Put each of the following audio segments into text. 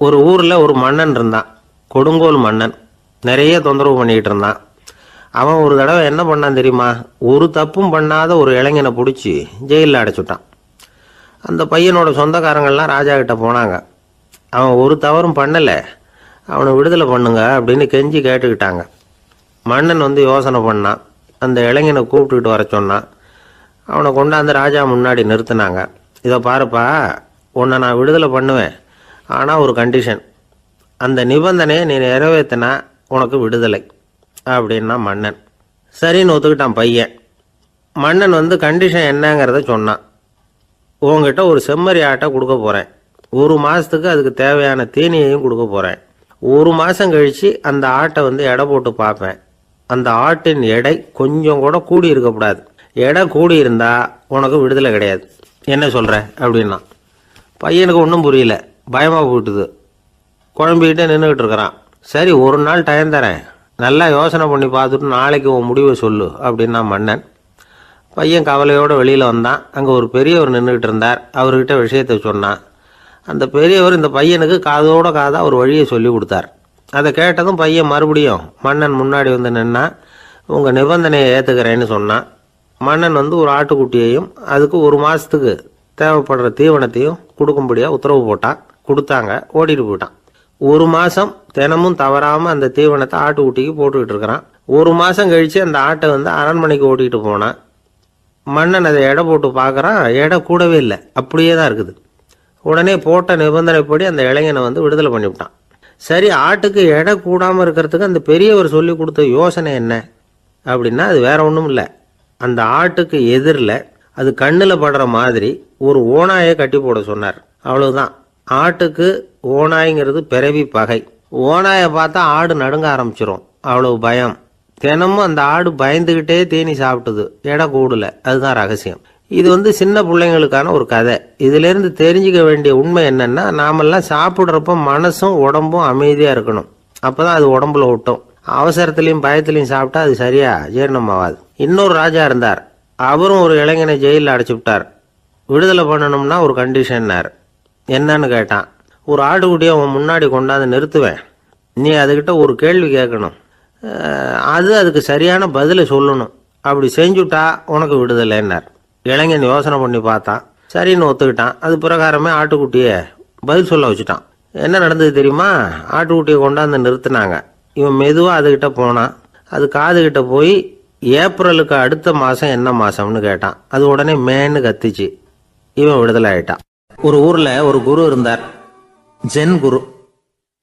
ஒரு ஊரில் ஒரு மன்னன் இருந்தான். கொடுங்கோல் மன்னன். நிறைய தொந்தரவு பண்ணிக்கிட்டு இருந்தான். அவன் ஒரு தடவை என்ன பண்ணான் தெரியுமா? ஒரு தப்பும் பண்ணாத ஒரு இளைஞனை பிடிச்சி ஜெயிலில் அடைச்சுட்டான். அந்த பையனோட சொந்தக்காரங்கள்லாம் ராஜா கிட்ட போனாங்க. அவன் ஒரு தவறும் பண்ணலை, அவனை விடுதலை பண்ணுங்க அப்படின்னு கெஞ்சி கேட்டுக்கிட்டாங்க. மன்னன் யோசனை பண்ணான். அந்த இளைஞனை கூப்பிட்டுக்கிட்டு வர சொன்னான். அவனை கொண்டாந்து ராஜா முன்னாடி நிறுத்தினாங்க. இதை பாருப்பா, உன்னை நான் விடுதலை பண்ணுவேன், ஆனால் ஒரு கண்டிஷன். அந்த நிபந்தனையை நீ நிறைவேற்றினா உனக்கு விடுதலை அப்படின்னா மன்னன். சரின்னு ஒத்துக்கிட்டான் பையன். மன்னன் கண்டிஷன் என்னங்கிறத சொன்னான். உங்ககிட்ட ஒரு செம்மறி ஆட்டை கொடுக்க போகிறேன். ஒரு மாதத்துக்கு அதுக்கு தேவையான தீனியையும் கொடுக்க போகிறேன். ஒரு மாதம் கழித்து அந்த ஆட்டை எடை போட்டு பார்ப்பேன். அந்த ஆட்டின் எடை கொஞ்சம் கூட கூடி இருக்கக்கூடாது. எடை கூடி இருந்தால் உனக்கு விடுதலை கிடையாது. என்ன சொல்கிற அப்படின்னா. பையனுக்கு ஒன்றும் புரியல, பயமாக போயிட்டுது. குழம்பிக்கிட்டே நின்றுக்கிட்டு இருக்கிறான். சரி, ஒரு நாள் டைம் தரேன், நல்லா யோசனை பண்ணி பார்த்துட்டு நாளைக்கு உன் முடிவை சொல்லு அப்படின்னா மன்னன். பையன் கவலையோடு வெளியில் வந்தான். அங்கே ஒரு பெரியவர் நின்றுக்கிட்டு இருந்தார். அவர்கிட்ட விஷயத்தை சொன்னான். அந்த பெரியவர் இந்த பையனுக்கு காதோட காதாக ஒரு வழியை சொல்லி கொடுத்தார். அதை கேட்டதும் பையன் மறுபடியும் மன்னன் முன்னாடி நின்னா. உங்கள் நிபந்தனையை ஏற்றுக்கிறேன்னு சொன்னான். மன்னன் ஒரு ஆட்டுக்குட்டியையும் அதுக்கு ஒரு மாதத்துக்கு தேவைப்படுற தீவனத்தையும் கொடுக்கும்படியாக உத்தரவு போட்டான். கொடுத்தாங்க. ஓடிட்டு போயிட்டான். ஒரு மாதம் தினமும் தவறாமல் அந்த தீவனத்தை ஆட்டுக்குட்டிக்கு போட்டுக்கிட்டு இருக்கிறான். ஒரு மாதம் கழித்து அந்த ஆட்டை அரண்மனைக்கு ஓட்டிகிட்டு போனான். மன்னன் அதை எடை போட்டு பார்க்குறான். எடை கூடவே இல்லை, அப்படியே தான் இருக்குது. உடனே போட்ட நிபந்தனைப்படி அந்த இளைஞனை விடுதலை பண்ணிவிட்டான். சரி, ஆட்டுக்கு எடை கூடாமல் இருக்கிறதுக்கு அந்த பெரியவர் சொல்லி கொடுத்த யோசனை என்ன அப்படின்னா, அது வேற ஒன்றும் இல்லை. அந்த ஆட்டுக்கு எதிரில் அது கண்ணில் படுற மாதிரி ஒரு ஓநாயை கட்டி போட சொன்னார். அவ்வளவுதான். ஆட்டுக்கு ஓநாய்ங்கிறது பிறவி பகை. ஓநாயை பார்த்தா ஆடு நடுங்க ஆரம்பிச்சிரும், அவ்வளவு பயம். தினமும் அந்த ஆடு பயந்துக்கிட்டே தேனி சாப்பிட்டுது, எடை கூடல. அதுதான் ரகசியம். இது சின்ன பிள்ளைங்களுக்கான ஒரு கதை. இதிலேருந்து தெரிஞ்சுக்க வேண்டிய உண்மை என்னன்னா, நாமெல்லாம் சாப்பிட்றப்ப மனசும் உடம்பும் அமைதியாக இருக்கணும். அப்போதான் அது உடம்புல விட்டும். அவசரத்துலையும் பயத்துலையும் சாப்பிட்டா அது சரியா ஜீரணமாகாது. இன்னொரு ராஜா இருந்தார். அவரும் ஒரு இளைஞனை ஜெயிலில் அடைச்சி விட்டார். விடுதலை பண்ணணும்னா ஒரு கண்டிஷன்னார். என்னன்னு கேட்டான். ஒரு ஆட்டுக்குட்டியை அவன் முன்னாடி கொண்டாந்து நிறுத்துவேன். நீ அதுக்கிட்ட ஒரு கேள்வி கேட்கணும். அதுக்கு சரியான பதிலை சொல்லணும். அப்படி செஞ்சுட்டா உனக்கு விடுதலைன்னார். இளைஞன் யோசனை பண்ணி பார்த்தான். சரின்னு ஒத்துக்கிட்டான். அது பிரகாரமே ஆட்டுக்குட்டியை பதில் சொல்ல வச்சுட்டான். என்ன நடந்தது தெரியுமா? ஆட்டுக்குட்டியை கொண்டாந்து நிறுத்தினாங்க. இவன் மெதுவாக அதுக்கிட்ட போனான். அது காதுகிட்ட போய் ஏப்ரலுக்கு அடுத்த மாதம் என்ன மாதம்னு கேட்டான். அது உடனே மேன்னு கத்திச்சு. இவன் விடுதலை ஆயிட்டான். ஒரு ஊரில் ஒரு குரு இருந்தார், ஜென் குரு.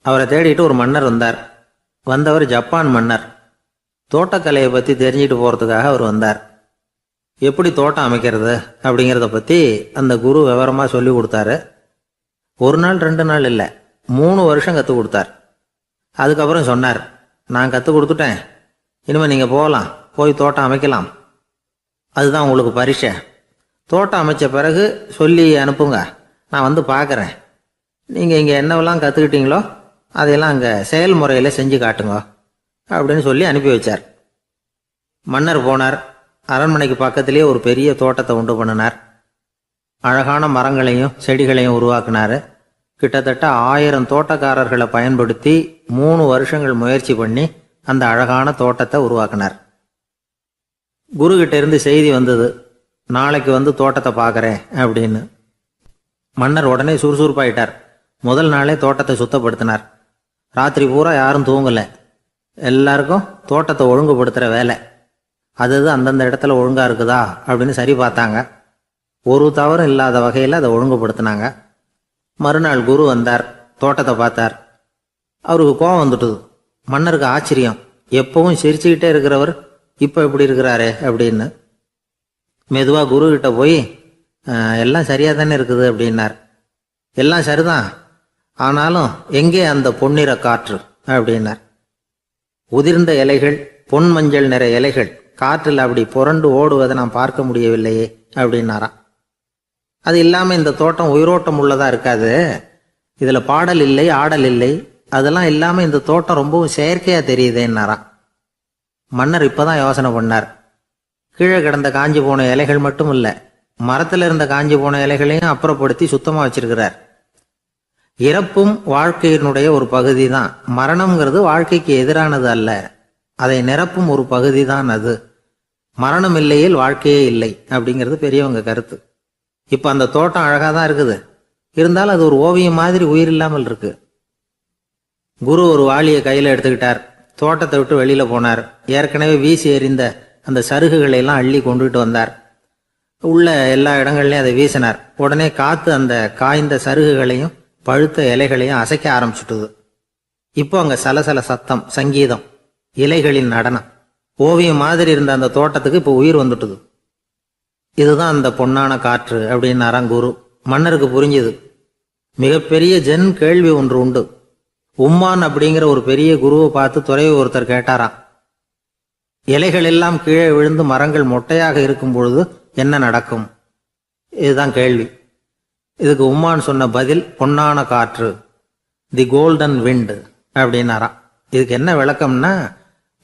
அவரை தேடிட்டு ஒரு மன்னர் வந்தார். வந்தவர் ஜப்பான் மன்னர். தோட்டக்கலையை பற்றி தெரிஞ்சுட்டு போகிறதுக்காக அவர் வந்தார். எப்படி தோட்டம் அமைக்கிறது அப்படிங்கிறத பற்றி அந்த குரு விவரமாக சொல்லி கொடுத்தாரு. ஒரு நாள் 2 நாள் இல்லை, 3 வருஷம் கற்றுக் கொடுத்தார். அதுக்கப்புறம் சொன்னார், நான் கற்றுக் கொடுத்துட்டேன், இனிமேல் நீங்கள் போகலாம், போய் தோட்டம் அமைக்கலாம். அதுதான் உங்களுக்கு பரிசை. தோட்டம் அமைச்ச பிறகு சொல்லி அனுப்புங்க, நான் பார்க்குறேன். நீங்கள் இங்கே என்னவெல்லாம் கற்றுக்கிட்டீங்களோ அதையெல்லாம் அங்கே செயல்முறையில் செஞ்சு காட்டுங்க அப்படின்னு சொல்லி அனுப்பி வச்சார். மன்னர் போனார். அரண்மனைக்கு பக்கத்திலேயே ஒரு பெரிய தோட்டத்தை உண்டு பண்ணினார். அழகான மரங்களையும் செடிகளையும் உருவாக்கினார். கிட்டத்தட்ட 1000 தோட்டக்காரர்களை பயன்படுத்தி 3 வருஷங்கள் முயற்சி பண்ணி அந்த அழகான தோட்டத்தை உருவாக்கினார். குரு கிட்ட இருந்து செய்தி வந்தது, நாளைக்கு தோட்டத்தை பார்க்குறேன் அப்படின்னு. மன்னர் உடனே சுறுசுறுப்பாயிட்டார். முதல் நாளே தோட்டத்தை சுத்தப்படுத்தினார். ராத்திரி பூரா யாரும் தூங்கலை. எல்லாருக்கும் தோட்டத்தை ஒழுங்குபடுத்துகிற வேலை. அது அந்தந்த இடத்துல ஒழுங்காக இருக்குதா அப்படின்னு சரி பார்த்தாங்க. ஒரு தவறும் இல்லாத வகையில் அதை ஒழுங்குபடுத்தினாங்க. மறுநாள் குரு வந்தார், தோட்டத்தை பார்த்தார். அவருக்கு கோபம் வந்துட்டுது. மன்னருக்கு ஆச்சரியம், எப்பவும் சிரிச்சுக்கிட்டே இருக்கிறவர் இப்போ எப்படி இருக்கிறாரே அப்படின்னு. மெதுவாக குரு கிட்ட போய், எல்லாம் சரியாக தானே இருக்குது அப்படின்னார். எல்லாம் சரிதான், ஆனாலும் எங்கே அந்த பொன்னிற காற்று அப்படின்னார். உதிர்ந்த இலைகள், பொன் மஞ்சள் நிற இலைகள் காற்றில் அப்படி புரண்டு ஓடுவதை நான் பார்க்க முடியவில்லையே அப்படின்னாராம். அது இல்லாமல் இந்த தோட்டம் உயிரோட்டம் உள்ளதா இருக்காது. இதில் பாடல் இல்லை, ஆடல் இல்லை, அதெல்லாம் இல்லாமல் இந்த தோட்டம் ரொம்பவும் செயற்கையாக தெரியுதேன்னாராம். மன்னர் இப்போதான் யோசனை பண்ணார். கீழே கிடந்த காஞ்சி போன இலைகள் மட்டும் இல்லை, மரத்தில் இருந்த காஞ்சி போன இலைகளையும் அப்புறப்படுத்தி சுத்தமாக வச்சிருக்கிறார். இறப்பும் வாழ்க்கையினுடைய ஒரு பகுதி தான். மரணம்ங்கிறது வாழ்க்கைக்கு எதிரானது அல்ல, அதை நிரப்பும் ஒரு பகுதி தான் அது. மரணம் இல்லையில் வாழ்க்கையே இல்லை அப்படிங்கிறது பெரியவங்க கருத்து. இப்ப அந்த தோட்டம் அழகா தான் இருக்குது, இருந்தாலும் அது ஒரு ஓவியம் மாதிரி உயிர் இல்லாமல் இருக்கு. குரு ஒரு வாளியை கையில எடுத்துக்கிட்டார், தோட்டத்தை விட்டு வெளியில போனார். ஏற்கனவே வீசி எறிந்த அந்த சருகுகளை எல்லாம் அள்ளி கொண்டுகிட்டு வந்தார். உள்ள எல்லா இடங்கள்லயும் அதை வீசினார். உடனே காத்து அந்த காய்ந்த சருகுகளையும் பழுத்த இலைகளையும் அசைக்க ஆரம்பிச்சுட்டுது. இப்போ அங்க சலசல சத்தம், சங்கீதம், இலைகளின் நடனம், ஓவியம் மாதிரி இருந்த அந்த தோட்டத்துக்கு இப்போ உயிர் வந்துட்டுது. இதுதான் அந்த பொன்னான காற்று அப்படின்னாராம் குரு. மன்னருக்கு புரிஞ்சுது. மிகப்பெரிய ஜென் கேள்வி ஒன்று உண்டு. உம்மான் அப்படிங்கிற ஒரு பெரிய குருவை பார்த்து துறவி ஒருத்தர் கேட்டாராம், இலைகள் எல்லாம் கீழே விழுந்து மரங்கள் மொட்டையாக இருக்கும் பொழுது என்ன நடக்கும்? இதுதான் கேள்வி. இதுக்கு உம்மான் சொன்ன பதில் பொன்னான காற்று, தி கோல்டன் விண்ட் அப்படின்னாராம். இதுக்கு என்ன விளக்கம்னா,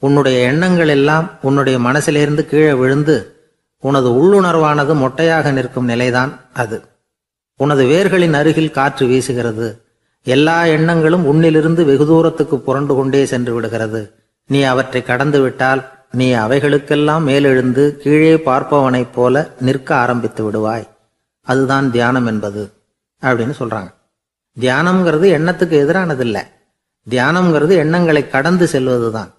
உன்னுடைய எண்ணங்கள் எல்லாம் உன்னுடைய மனசிலிருந்து கீழே விழுந்து உனது உள்ளுணர்வானது மொட்டையாக நிற்கும் நிலைதான் அது. உனது வேர்களின் அருகில் காற்று வீசுகிறது. எல்லா எண்ணங்களும் உன்னிலிருந்து வெகு தூரத்துக்கு புரண்டு கொண்டே சென்று விடுகிறது. நீ அவற்றை கடந்து விட்டால் நீ அவைகளுக்கெல்லாம் மேலெழுந்து கீழே பார்ப்பவனைப் போல நிற்க ஆரம்பித்து விடுவாய். அதுதான் தியானம் என்பது அப்படின்னு சொல்றாங்க. தியானம்ங்கிறது எண்ணத்துக்கு எதிரானதில்லை. தியானம்ங்கிறது எண்ணங்களை கடந்து செல்வதுதான்.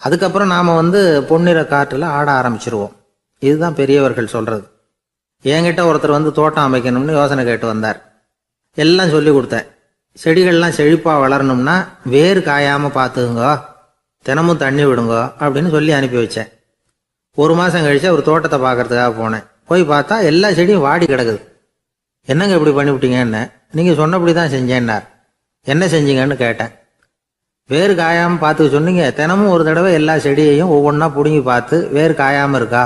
அதுக்கப்புறம் நாம பொன்னிற காற்றுல ஆட ஆரம்பிச்சிருவோம். இதுதான் பெரியவர்கள் சொல்றது. என்கிட்ட ஒருத்தர் தோட்டம் அமைக்கணும்னு யோசனை கேட்டு வந்தார். எல்லாம் சொல்லி கொடுத்தேன். செடிகள்லாம் செழிப்பா வளரணும்னா வேர் காயாம பார்த்துக்குங்க, தினமும் தண்ணி விடுங்க அப்படின்னு சொல்லி அனுப்பி வச்சேன். ஒரு மாசம் கழிச்சு அவர் தோட்டத்தை பார்க்கறதுக்காக போனேன். போய் பார்த்தா எல்லா செடியும் வாடி கிடக்குது. என்னங்க இப்படி பண்ணிவிட்டீங்கன்னு. நீங்க சொன்னபடிதான் செஞ்சேன்னார். என்ன செஞ்சீங்கன்னு கேட்டேன். வேர் காயாம பார்த்துக்க சொன்னீங்க, தினமும் ஒரு தடவை எல்லா செடியையும் ஒவ்வொன்றா பிடுங்கி பார்த்து வேர் காயாம இருக்கா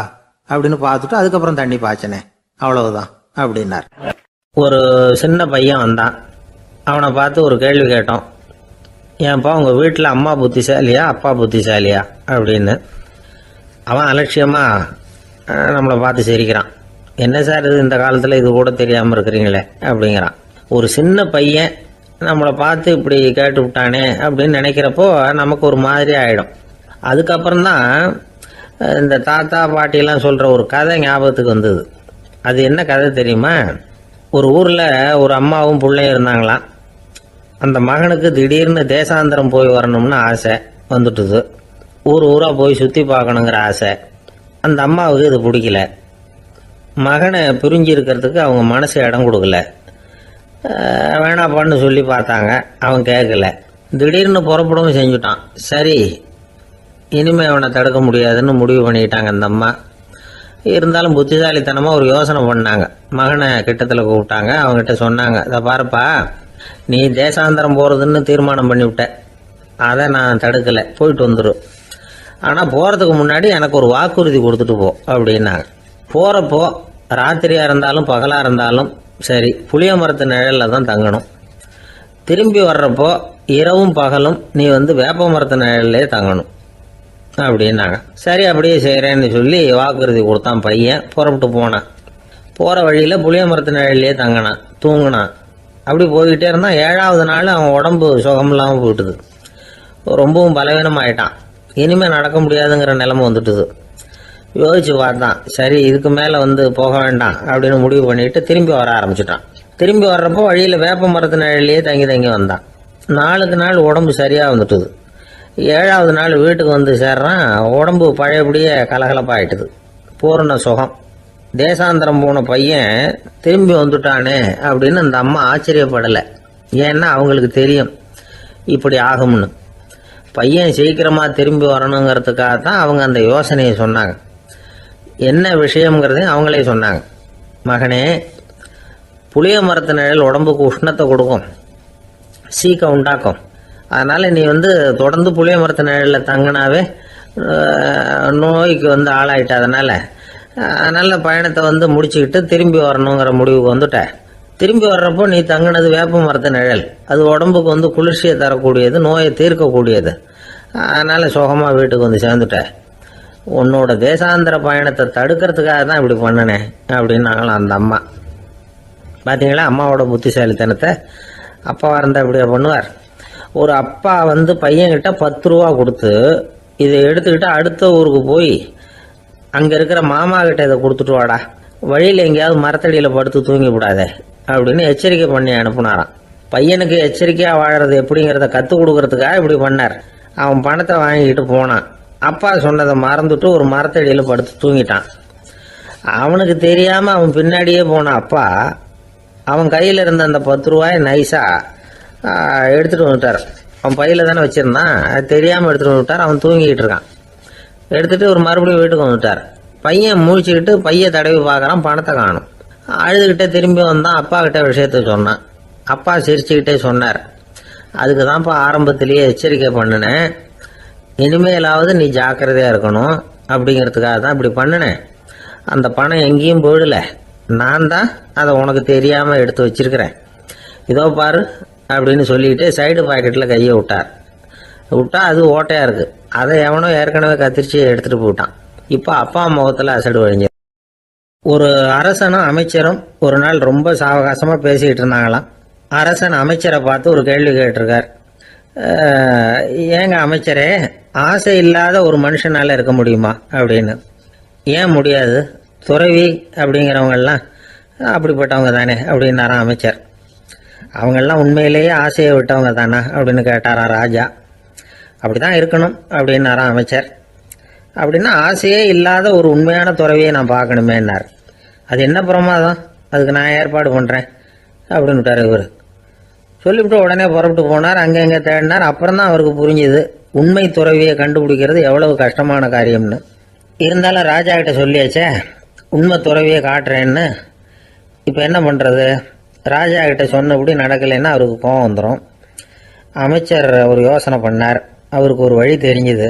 அப்படின்னு பார்த்துட்டு அதுக்கப்புறம் தண்ணி பாய்ச்சனே, அவ்வளவுதான் அப்படின்னார். ஒரு சின்ன பையன் வந்தான். அவனை பார்த்து ஒரு கேள்வி கேட்டோம். ஏன்ப்பா உங்க வீட்டில் அம்மா புத்திசாலியா அப்பா புத்திசாலியா அப்படின்னு. அவன் அலட்சியமா நம்மளை பார்த்து சிரிக்கிறான். என்ன சார் இது, இந்த காலத்தில் இது கூட தெரியாமல் இருக்கிறீங்களே அப்படிங்கிறான். ஒரு சின்ன பையன் நம்மளை பார்த்து இப்படி கேட்டு விட்டானே அப்படின்னு நினைக்கிறப்போ நமக்கு ஒரு மாதிரி ஆகிடும். அதுக்கப்புறம்தான் இந்த தாத்தா பாட்டிலாம் சொல்கிற ஒரு கதை ஞாபகத்துக்கு வந்தது. அது என்ன கதை தெரியுமா? ஒரு ஊரில் ஒரு அம்மாவும் பிள்ளையும் இருந்தாங்களாம். அந்த மகனுக்கு திடீர்னு தேசாந்திரம் போய் வரணும்னு ஆசை வந்துட்டுது. ஊராக போய் சுற்றி பார்க்கணுங்கிற ஆசை. அந்த அம்மாவுக்கு இது பிடிக்கல. மகனை பிரிஞ்சு இருக்கிறதுக்கு அவங்க மனசு இடம் கொடுக்கல. வேணாப்பான்னு சொல்லி பார்த்தாங்க, அவன் கேட்கல. திடீர்னு புறப்படவும் செஞ்சுட்டான். சரி, இனிமே அவனை தடுக்க முடியாதுன்னு முடிவு பண்ணிக்கிட்டாங்க அந்த அம்மா. இருந்தாலும் புத்திசாலித்தனமாக ஒரு யோசனை பண்ணாங்க. மகனை கிட்டத்தில் கூப்பிட்டாங்க. அவங்ககிட்ட சொன்னாங்க, இதை பாருப்பா, நீ தேசாந்திரம் போகிறதுன்னு தீர்மானம் பண்ணிவிட்ட, அதை நான் தடுக்கலை, போயிட்டு வந்துடும். ஆனால் போகிறதுக்கு முன்னாடி எனக்கு ஒரு வாக்குறுதி கொடுத்துட்டு போ அப்படின்னாங்க. போகிறப்போ ராத்திரியாக இருந்தாலும் பகலாக இருந்தாலும் சரி புளிய மரத்து நிழலில் தான் தங்கணும். திரும்பி வர்றப்போ இரவும் பகலும் நீ வேப்ப மரத்து நிழல்லே தங்கணும் அப்படின்னாங்க. சரி அப்படியே செய்கிறேன்னு சொல்லி வாக்குறுதி கொடுத்தான் பையன். புறப்பட்டு போனான். போகிற வழியில் புளிய மரத்து நிழல்லே தங்கினான், தூங்கினான். அப்படி போய்கிட்டே இருந்தான். 7வது நாள் அவன் உடம்பு சுகமில்லாமல் போயிட்டுது. ரொம்பவும் பலவீனமாயிட்டான். இனிமேல் நடக்க முடியாதுங்கிற நிலைமை வந்துட்டுது. யோசிச்சு பார்த்தான். சரி, இதுக்கு மேலே போக வேண்டாம் அப்படின்னு முடிவு பண்ணிட்டு திரும்பி வர ஆரம்பிச்சிட்டான். திரும்பி வர்றப்போ வழியில் வேப்ப மரத்து நிழல்லையே தங்கி தங்கி வந்தான். நாளுக்கு நாள் உடம்பு சரியாக வந்துட்டுது. 7வது நாள் வீட்டுக்கு சேர்றான். உடம்பு பழையபடியே கலகலப்பாயிட்டுது. பூரண சுகம். தேசாந்திரம் போன பையன் திரும்பி வந்துட்டானே அப்படின்னு அந்த அம்மா ஆச்சரியப்படலை. ஏன்னா அவங்களுக்கு தெரியும் இப்படி ஆகும்னு. பையன் சீக்கிரமாக திரும்பி வரணுங்கிறதுக்காக தான் அவங்க அந்த யோசனையை சொன்னாங்க. என்ன விஷயங்கிறதையும் அவங்களே சொன்னாங்க. மகனே, புளிய மரத்து நிழல் உடம்புக்கு உஷ்ணத்தை கொடுக்கும், சீக்கம் உண்டாக்கும். அதனால் நீ தொடர்ந்து புளிய மரத்து நிழலில் தங்கினாவே நோய்க்கு ஆளாயிட்ட. அதனால் பயணத்தை முடிச்சுக்கிட்டு திரும்பி வரணுங்கிற முடிவுக்கு வந்துட்ட. திரும்பி வர்றப்போ நீ தங்கினது வேப்ப மரத்து நிழல். அது உடம்புக்கு குளிர்ச்சியை தரக்கூடியது, நோயை தீர்க்கக்கூடியது. அதனால் சுகமாக வீட்டுக்கு சேர்ந்துட்ட. உன்னோட தேசாந்திர பயணத்தை தடுக்கிறதுக்காக தான் இப்படி பண்ணினேன் அப்படின்னாங்களாம் அந்த அம்மா. பார்த்தீங்களா அம்மாவோட புத்திசாலித்தனத்தை? அப்பாவாக இருந்தால் இப்படியா பண்ணுவார்? ஒரு அப்பா வந்து பையன்கிட்ட 10 ரூபா கொடுத்து இதை எடுத்துக்கிட்டு அடுத்த ஊருக்கு போய் அங்கே இருக்கிற மாமா கிட்ட இதை கொடுத்துட்டு வாடா, வழியில் எங்கேயாவது மரத்தடியில் படுத்து தூங்கி விடாதே அப்படின்னு எச்சரிக்கை பண்ணி அனுப்புனாராம். பையனுக்கு எச்சரிக்கையாக வாழறது எப்படிங்கிறத கற்றுக் கொடுக்கறதுக்காக இப்படி பண்ணார். அவன் பணத்தை வாங்கிக்கிட்டு போனான். அப்பா சொன்னதை மறந்துட்டு ஒரு மரத்தடியில் படுத்து தூங்கிட்டான். அவனுக்கு தெரியாமல் அவன் பின்னாடியே போன அப்பா அவன் கையில் இருந்த அந்த 10 ரூபாயை நைஸாக எடுத்துகிட்டு வந்துட்டார். அவன் பையில் தானே வச்சுருந்தான், அது தெரியாமல் எடுத்துகிட்டு வந்துட்டார். அவன் தூங்கிக்கிட்டு இருக்கான். எடுத்துகிட்டு ஒரு மறுபடியும் வீட்டுக்கு வந்துட்டார். பையன் முழிச்சுக்கிட்டு பையை தடவி பார்க்குறான், பணத்தை காணும். அழுதுகிட்டே திரும்பி வந்தான். அப்பா கிட்ட விஷயத்த சொன்னான். அப்பா சிரிச்சுக்கிட்டே சொன்னார், அதுக்கு தான்ப்பா ஆரம்பத்திலேயே எச்சரிக்கை பண்ணினேன், இனிமேலாவது நீ ஜாக்கிரதையாக இருக்கணும் அப்படிங்கிறதுக்காக தான் இப்படி பண்ணினேன். அந்த பணம் எங்கேயும் போயிடல, நான் தான் அதை உனக்கு தெரியாமல் எடுத்து வச்சிருக்கிறேன், இதோ பாரு அப்படின்னு சொல்லிட்டு சைடு பாக்கெட்டில் கையை விட்டா அது ஓட்டையாக இருக்குது. அதை எவனோ ஏற்கனவே கத்திரிச்சு எடுத்துகிட்டு போயிட்டான். இப்போ அப்பா முகத்தில் அசடு வழிஞ்சு. ஒரு அரசனும் அமைச்சரும் ஒரு நாள் ரொம்ப சாவகாசமாக பேசிக்கிட்டு இருந்தாங்களாம். அரசன் அமைச்சரை பார்த்து ஒரு கேள்வி கேட்டிருக்கார். ஏங்க அமைச்சரே, ஆசை இல்லாத ஒரு மனுஷனால இருக்க முடியுமா அப்படின்னு. ஏன் முடியாது, துறவி அப்படிங்கிறவங்கெல்லாம் அப்படிப்பட்டவங்க தானே அப்படின்னாராம் அமைச்சர். அவங்கெல்லாம் உண்மையிலேயே ஆசையை விட்டவங்க தானா அப்படின்னு கேட்டாராம் ராஜா. அப்படி தான் இருக்கணும் அப்படின்னாராம் அமைச்சர். அப்படின்னா ஆசையே இல்லாத ஒரு உண்மையான துறவியை நான் பார்க்கணுமேன்னார். அது என்ன பிரமாதம், அதுக்கு நான் ஏற்பாடு பண்ணுறேன் அப்படின்னு விட்டார் இவர். சொல்லிவிட்டு உடனே புறப்பட்டு போனார். அங்கே எங்கே தேடினார். அப்புறம் தான் அவருக்கு புரிஞ்சுது உண்மை துறவியை கண்டுபிடிக்கிறது எவ்வளவு கஷ்டமான காரியம்னு. இருந்தாலும் ராஜா கிட்ட சொல்லியாச்சே, உண்மை துறவியை காட்டுறேன்னு. இப்போ என்ன பண்ணுறது? ராஜா கிட்ட சொன்னபடி நடக்கலைன்னா அவருக்கு கோவம் வந்துடும். அமைச்சர் ஒரு யோசனை பண்ணார். அவருக்கு ஒரு வழி தெரிஞ்சுது.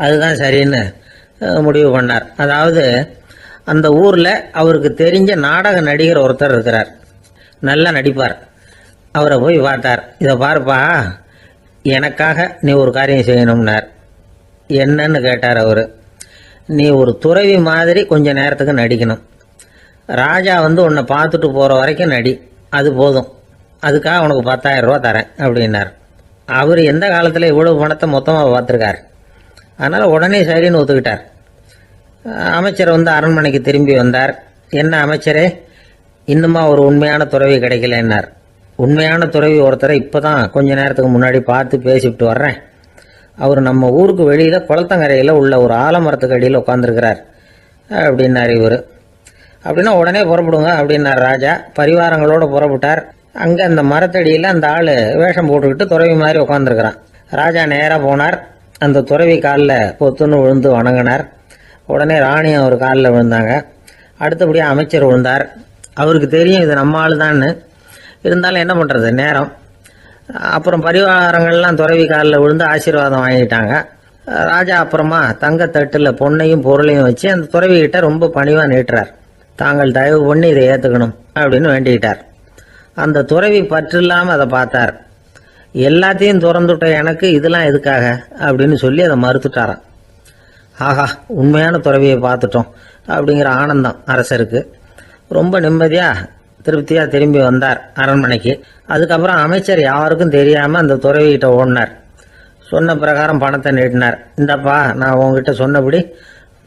அதுதான் சரின்னு முடிவு பண்ணார். அதாவது அந்த ஊரில் அவருக்கு தெரிஞ்ச நாடக நடிகர் ஒருத்தர் இருக்கிறார், நல்லா நடிப்பார். அவரை போய் பார்த்தார். இதை பாருப்பா, எனக்காக நீ ஒரு காரியம் செய்யணும்னார். என்னன்னு கேட்டார் அவர். நீ ஒரு துறவி மாதிரி கொஞ்ச நேரத்துக்கு நடிக்கணும். ராஜா வந்து உன்னை பார்த்துட்டு போகிற வரைக்கும் நடி, அது போதும். அதுக்காக உனக்கு 10,000 ரூபா தரேன் அப்படின்னார். அவர் எந்த காலத்தில் இவ்வளவு பணத்தை மொத்தமாக பார்த்துருக்கார். அதனால் உடனே சரின்னு ஒத்துக்கிட்டார். அமைச்சர் வந்து அரண்மனைக்கு திரும்பி வந்தார். என்ன அமைச்சரே, இன்னுமா ஒரு உண்மையான துறவி கிடைக்கலன்னார். உண்மையான துறவி ஒருத்தரை இப்போ தான் கொஞ்ச நேரத்துக்கு முன்னாடி பார்த்து பேசிவிட்டு வர்றேன். அவர் நம்ம ஊருக்கு வெளியில் குளத்தங்கரையில் உள்ள ஒரு ஆலமரத்துக்கு அடியில் உட்காந்துருக்கிறார் அப்படின்னார் இவர். அப்படின்னா உடனே புறப்படுங்க அப்படின்னார் ராஜா. பரிவாரங்களோடு புறப்பட்டார். அங்கே அந்த மரத்தடியில் அந்த ஆள் வேஷம் போட்டுக்கிட்டு துறவி மாதிரி உட்காந்துருக்கிறான். ராஜா நேராக போனார். அந்த துறவி காலில் பொத்துன்னு விழுந்து வணங்கினார். உடனே ராணி அவர் காலில் விழுந்தாங்க. அடுத்தபடியாக அமைச்சர் விழுந்தார். அவருக்கு தெரியும் இது நம்ம ஆள் தான்னு. இருந்தாலும் என்ன பண்ணுறது, நேரம். அப்புறம் பரிவாரங்கள்லாம் துறவி காலில் விழுந்து ஆசீர்வாதம் வாங்கிட்டாங்க. ராஜா அப்புறமா தங்கத்தட்டில் பொண்ணையும் பொருளையும் வச்சு அந்த துறவிகிட்ட ரொம்ப பணிவாக நீட்டுறார். தாங்கள் தயவு பண்ணி இதை ஏற்றுக்கணும் அப்படின்னு வேண்டிக்கிட்டார். அந்த துறவி பற்று இல்லாமல் அதை பார்த்தார். எல்லாத்தையும் திறந்துட்ட எனக்கு இதெல்லாம் எதுக்காக அப்படின்னு சொல்லி அதை மறுத்துட்டாராம். ஆஹா, உண்மையான துறவியை பார்த்துட்டோம் அப்படிங்கிற ஆனந்தம் அரசருக்கு. ரொம்ப நிம்மதியாக திருப்தியாக திரும்பி வந்தார் அரண்மனைக்கு. அதுக்கப்புறம் அமைச்சர் யாருக்கும் தெரியாமல் அந்த துறவிகிட்ட ஓடினார். சொன்ன பிரகாரம் பணத்தை நீட்டினார். இந்தப்பா, நான் உங்ககிட்ட சொன்னபடி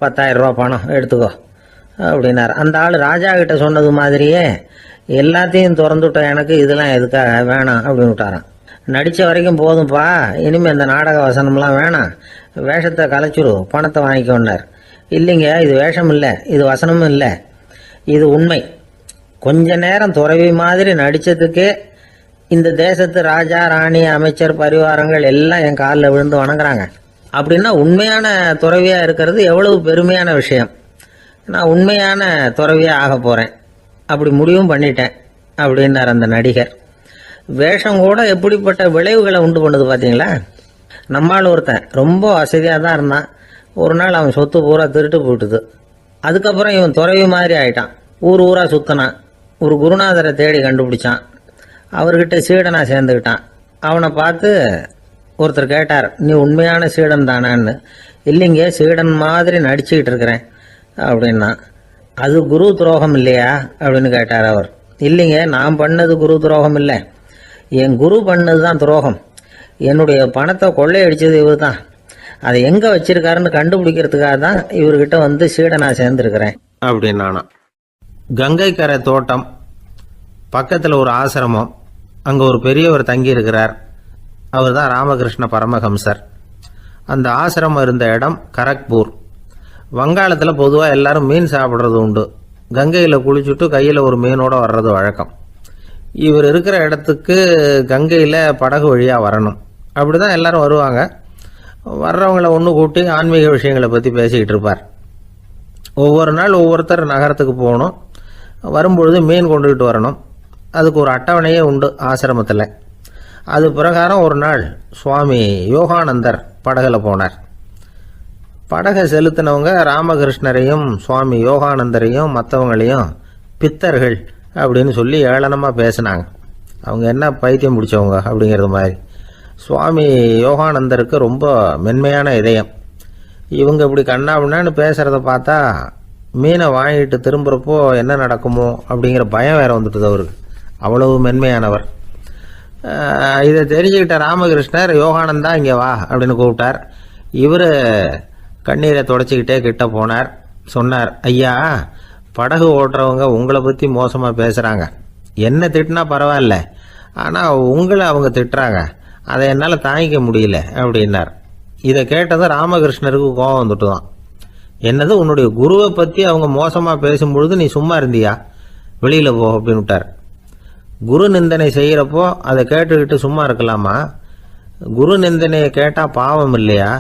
10,000 ரூபா பணம் எடுத்துக்கோ அப்படின்னார். அந்த ஆள் ராஜா கிட்ட சொன்னது மாதிரியே எல்லாத்தையும் திறந்துவிட்ட எனக்கு இதெல்லாம் எதுக்காக வேணாம் அப்படின்னு விட்டாரான். நடித்த வரைக்கும் போதும்ப்பா, இனிமேல் இந்த நாடக வசனம்லாம் வேணாம், வேஷத்தை கலைச்சிரு, பணத்தை வாங்கிக்கோன்னார். இல்லைங்க, இது வேஷம் இல்லை, இது வசனமும் இல்லை, இது உண்மை. கொஞ்ச நேரம் துறவி மாதிரி நடித்ததுக்கே இந்த தேசத்து ராஜா, ராணி, அமைச்சர், பரிவாரங்கள் எல்லாம் என் காலில் விழுந்து வணங்குறாங்க. அப்படின்னா உண்மையான துறவியாக இருக்கிறது எவ்வளவு பெருமையான விஷயம். நான் உண்மையான துறவியாக ஆக போகிறேன், அப்படி முடிவும் பண்ணிட்டேன் அப்படின்னார் அந்த நடிகர். வேஷம் கூட எப்படிப்பட்ட விளைவுகளை உண்டு பண்ணுது பார்த்தீங்களா. நம்மால் ஒருத்தன் ரொம்ப வசதியாக தான் இருந்தான். ஒரு நாள் அவன் சொத்து பூரா திருட்டு போட்டுது. அதுக்கப்புறம் இவன் துறவி மாதிரி ஆயிட்டான். ஊர் ஊராக சுற்றினான். ஒரு குருநாதரை தேடி கண்டுபிடிச்சான். அவர்கிட்ட சீடனாக சேர்ந்துக்கிட்டான். அவனை பார்த்து ஒருத்தர் கேட்டார், நீ உண்மையான சீடன் தானான்னு. இல்லைங்க, சீடன் மாதிரி நடிச்சுக்கிட்டு இருக்கிறேன் அப்படின்னா. அது குரு துரோகம் இல்லையா அப்படின்னு கேட்டார் அவர். இல்லைங்க, நான் பண்ணது குரு துரோகம் இல்லை. என் குரு பண்ணது தான் துரோகம். என்னுடைய பணத்தை கொள்ளையடிச்சது இவர் தான். அதை எங்கே வச்சிருக்காருன்னு கண்டுபிடிக்கிறதுக்காக தான் இவர்கிட்ட வந்து சீடனா சேர்ந்துருக்கிறேன் அப்படின்னானா. கங்கை கரை தோட்டம் பக்கத்தில் ஒரு ஆசிரமம், அங்கே ஒரு பெரியவர் தங்கி இருக்கிறார். அவர் தான் ராமகிருஷ்ண பரமஹம்சர். அந்த ஆசிரமம் இருந்த இடம் கரக்பூர். வங்காளத்தில் பொதுவாக எல்லாரும் மீன் சாப்பிட்றது உண்டு. கங்கையில் குளிச்சுட்டு கையில் ஒரு மீனோடு வர்றது வழக்கம். இவர் இருக்கிற இடத்துக்கு கங்கையில் படகு வழியாக வரணும். அப்படி தான் எல்லாரும் வருவாங்க. வர்றவங்கள ஒன்று கூட்டி ஆன்மீக விஷயங்களை பற்றி பேசிக்கிட்டு இருப்பார். ஒவ்வொரு நாள் ஒவ்வொருத்தர் நகரத்துக்கு போகணும். வரும்பொழுது மீன் கொண்டுகிட்டு வரணும். அதுக்கு ஒரு அட்டவணையே உண்டு ஆசிரமத்தில். அது பிரகாரம் ஒரு நாள் சுவாமி யோகானந்தர் படகுல போனார். படகை செலுத்தினவங்க ராமகிருஷ்ணரையும் சுவாமி யோகானந்தரையும் மற்றவங்களையும் பித்தர்கள் அப்படின்னு சொல்லி ஏளனமாக பேசினாங்க. அவங்க என்ன பைத்தியம் பிடிச்சவங்க அப்படிங்கிறது மாதிரி. சுவாமி யோகானந்தருக்கு ரொம்ப மென்மையான இதயம். இவங்க இப்படி கண்ணாபின்னான்னு பேசுகிறத பார்த்தா மீனை வாங்கிட்டு திரும்புகிறப்போ என்ன நடக்குமோ அப்படிங்கிற பயம் வேற வந்துட்டுது அவருக்கு. அவ்வளவு மென்மையானவர். இதை தெரிஞ்சுக்கிட்ட ராமகிருஷ்ணர் யோகானந்தா இங்கே வா அப்படின்னு கூப்பிட்டார். இவர் கண்ணீரை தொடச்சிக்கிட்டே கிட்ட போனார். சொன்னார், ஐயா, படகு ஓட்டுறவங்க உங்களை பற்றி மோசமாக பேசுகிறாங்க. என்ன திட்டினா பரவாயில்ல, ஆனால் உங்களை அவங்க திட்டுறாங்க. அதை என்னால் தாங்கிக்க முடியல அப்படின்னார். இதை கேட்டதும் ராமகிருஷ்ணருக்கு கோபம் வந்துட்டு தான். என்னது, உன்னுடைய குருவை பற்றி அவங்க மோசமாக பேசும்பொழுது நீ சும்மா இருந்தியா? வெளியில் போ அப்படின்னு விட்டார். குரு நிந்தனை செய்கிறப்போ அதை கேட்டுக்கிட்டு சும்மா இருக்கலாமா? குரு நிந்தனையை கேட்டால் பாவம் இல்லையா?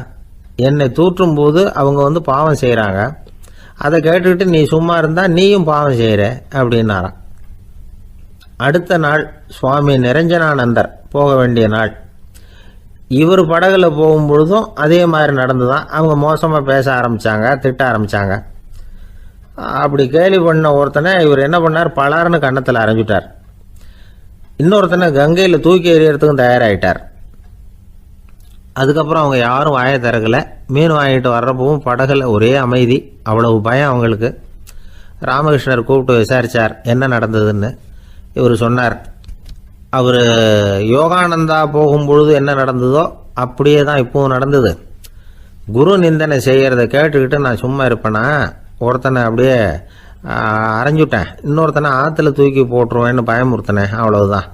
என்னை தூற்றும் போது அவங்க வந்து பாவம் செய்கிறாங்க. அதை கேட்டுக்கிட்டு நீ சும்மா இருந்தால் நீயும் பாவம் செய்கிற அப்படின்னாராம். அடுத்த நாள் சுவாமி நிரஞ்சனானந்தர் போக வேண்டிய நாள். இவர் படகுல போகும்பொழுதும் அதே மாதிரி நடந்துதான். அவங்க மோசமாக பேச ஆரம்பித்தாங்க, திட்ட ஆரம்பித்தாங்க. அப்படி கேலி பண்ண ஒருத்தனை இவர் என்ன பண்ணார், பலார்னு கன்னத்தில் அரைஞ்சிட்டார். இன்னொருத்தனை கங்கையில் தூக்கி எறியறதுக்கும் தயாராகிட்டார். அதுக்கப்புறம் அவங்க யாரும் வாயை திறக்கலை. மீன் வாங்கிட்டு வர்றப்பவும் படகுல ஒரே அமைதி. அவ்வளவு பயம் அவங்களுக்கு. ராமகிருஷ்ணர் கூப்பிட்டு விசாரித்தார் என்ன நடந்ததுன்னு. இவர் சொன்னார், அவர் யோகானந்தா போகும்பொழுது என்ன நடந்ததோ அப்படியே தான் இப்பவும் நடந்தது. குரு நிந்தனை செய்கிறத கேட்டுக்கிட்டு நான் சும்மா இருப்பேனா? ஒருத்தனை அப்படியே அரைஞ்சுட்டேன், இன்னொருத்தனை ஆற்றுல தூக்கி போட்டுருவேன்னு பயமுறுத்தினேன், அவ்வளவுதான்